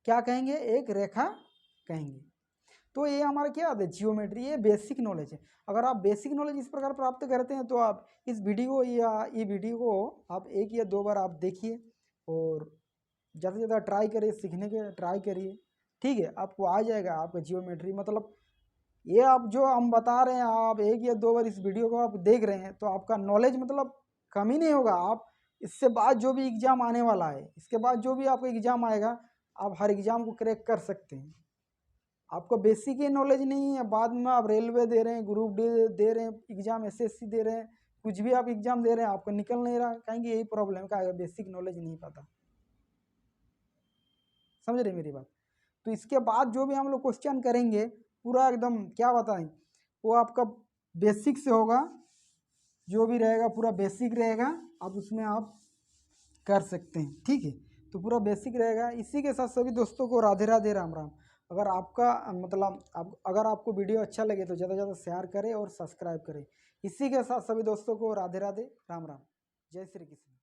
क्या कहेंगे, एक रेखा कहेंगे। तो ये हमारा क्या आता है, जियोमेट्री, ये बेसिक नॉलेज है। अगर आप बेसिक नॉलेज इस प्रकार प्राप्त करते हैं तो आप इस वीडियो या ये वीडियो को आप 1 या 2 बार आप देखिए और ज़्यादा से ज़्यादा ट्राई करिए, सीखने के ट्राई करिए, ठीक है। आपको आ जाएगा आपका जियोमेट्री। मतलब ये आप जो हम बता रहे हैं, आप 1 या 2 बार इस वीडियो को आप देख रहे हैं तो आपका नॉलेज मतलब कम ही नहीं होगा। आप इससे बाद जो भी एग्ज़ाम आने वाला है, इसके बाद जो भी आपका एग्ज़ाम आएगा, आप हर एग्ज़ाम को क्रैक कर सकते हैं। आपको बेसिक ही नॉलेज नहीं है, बाद में आप रेलवे दे रहे हैं, ग्रुप डी दे रहे हैं एग्ज़ाम, एसएससी दे रहे हैं, कुछ भी आप एग्ज़ाम दे रहे हैं, आपको निकल नहीं रहा, कहेंगे यही प्रॉब्लम का है, बेसिक नॉलेज नहीं पता। समझ रहे मेरी बात? तो इसके बाद जो भी हम लोग क्वेश्चन करेंगे पूरा एकदम क्या बताएं, वो आपका बेसिक से होगा, जो भी रहेगा पूरा बेसिक रहेगा, आप उसमें आप कर सकते हैं, ठीक है। तो पूरा बेसिक रहेगा। इसी के साथ सभी दोस्तों को राधे राधे, राम राम। अगर आपका मतलब अगर आपको वीडियो अच्छा लगे तो ज़्यादा से ज़्यादा शेयर करें और सब्सक्राइब करें। इसी के साथ सभी दोस्तों को राधे राधे, राम राम, जय श्री कृष्ण।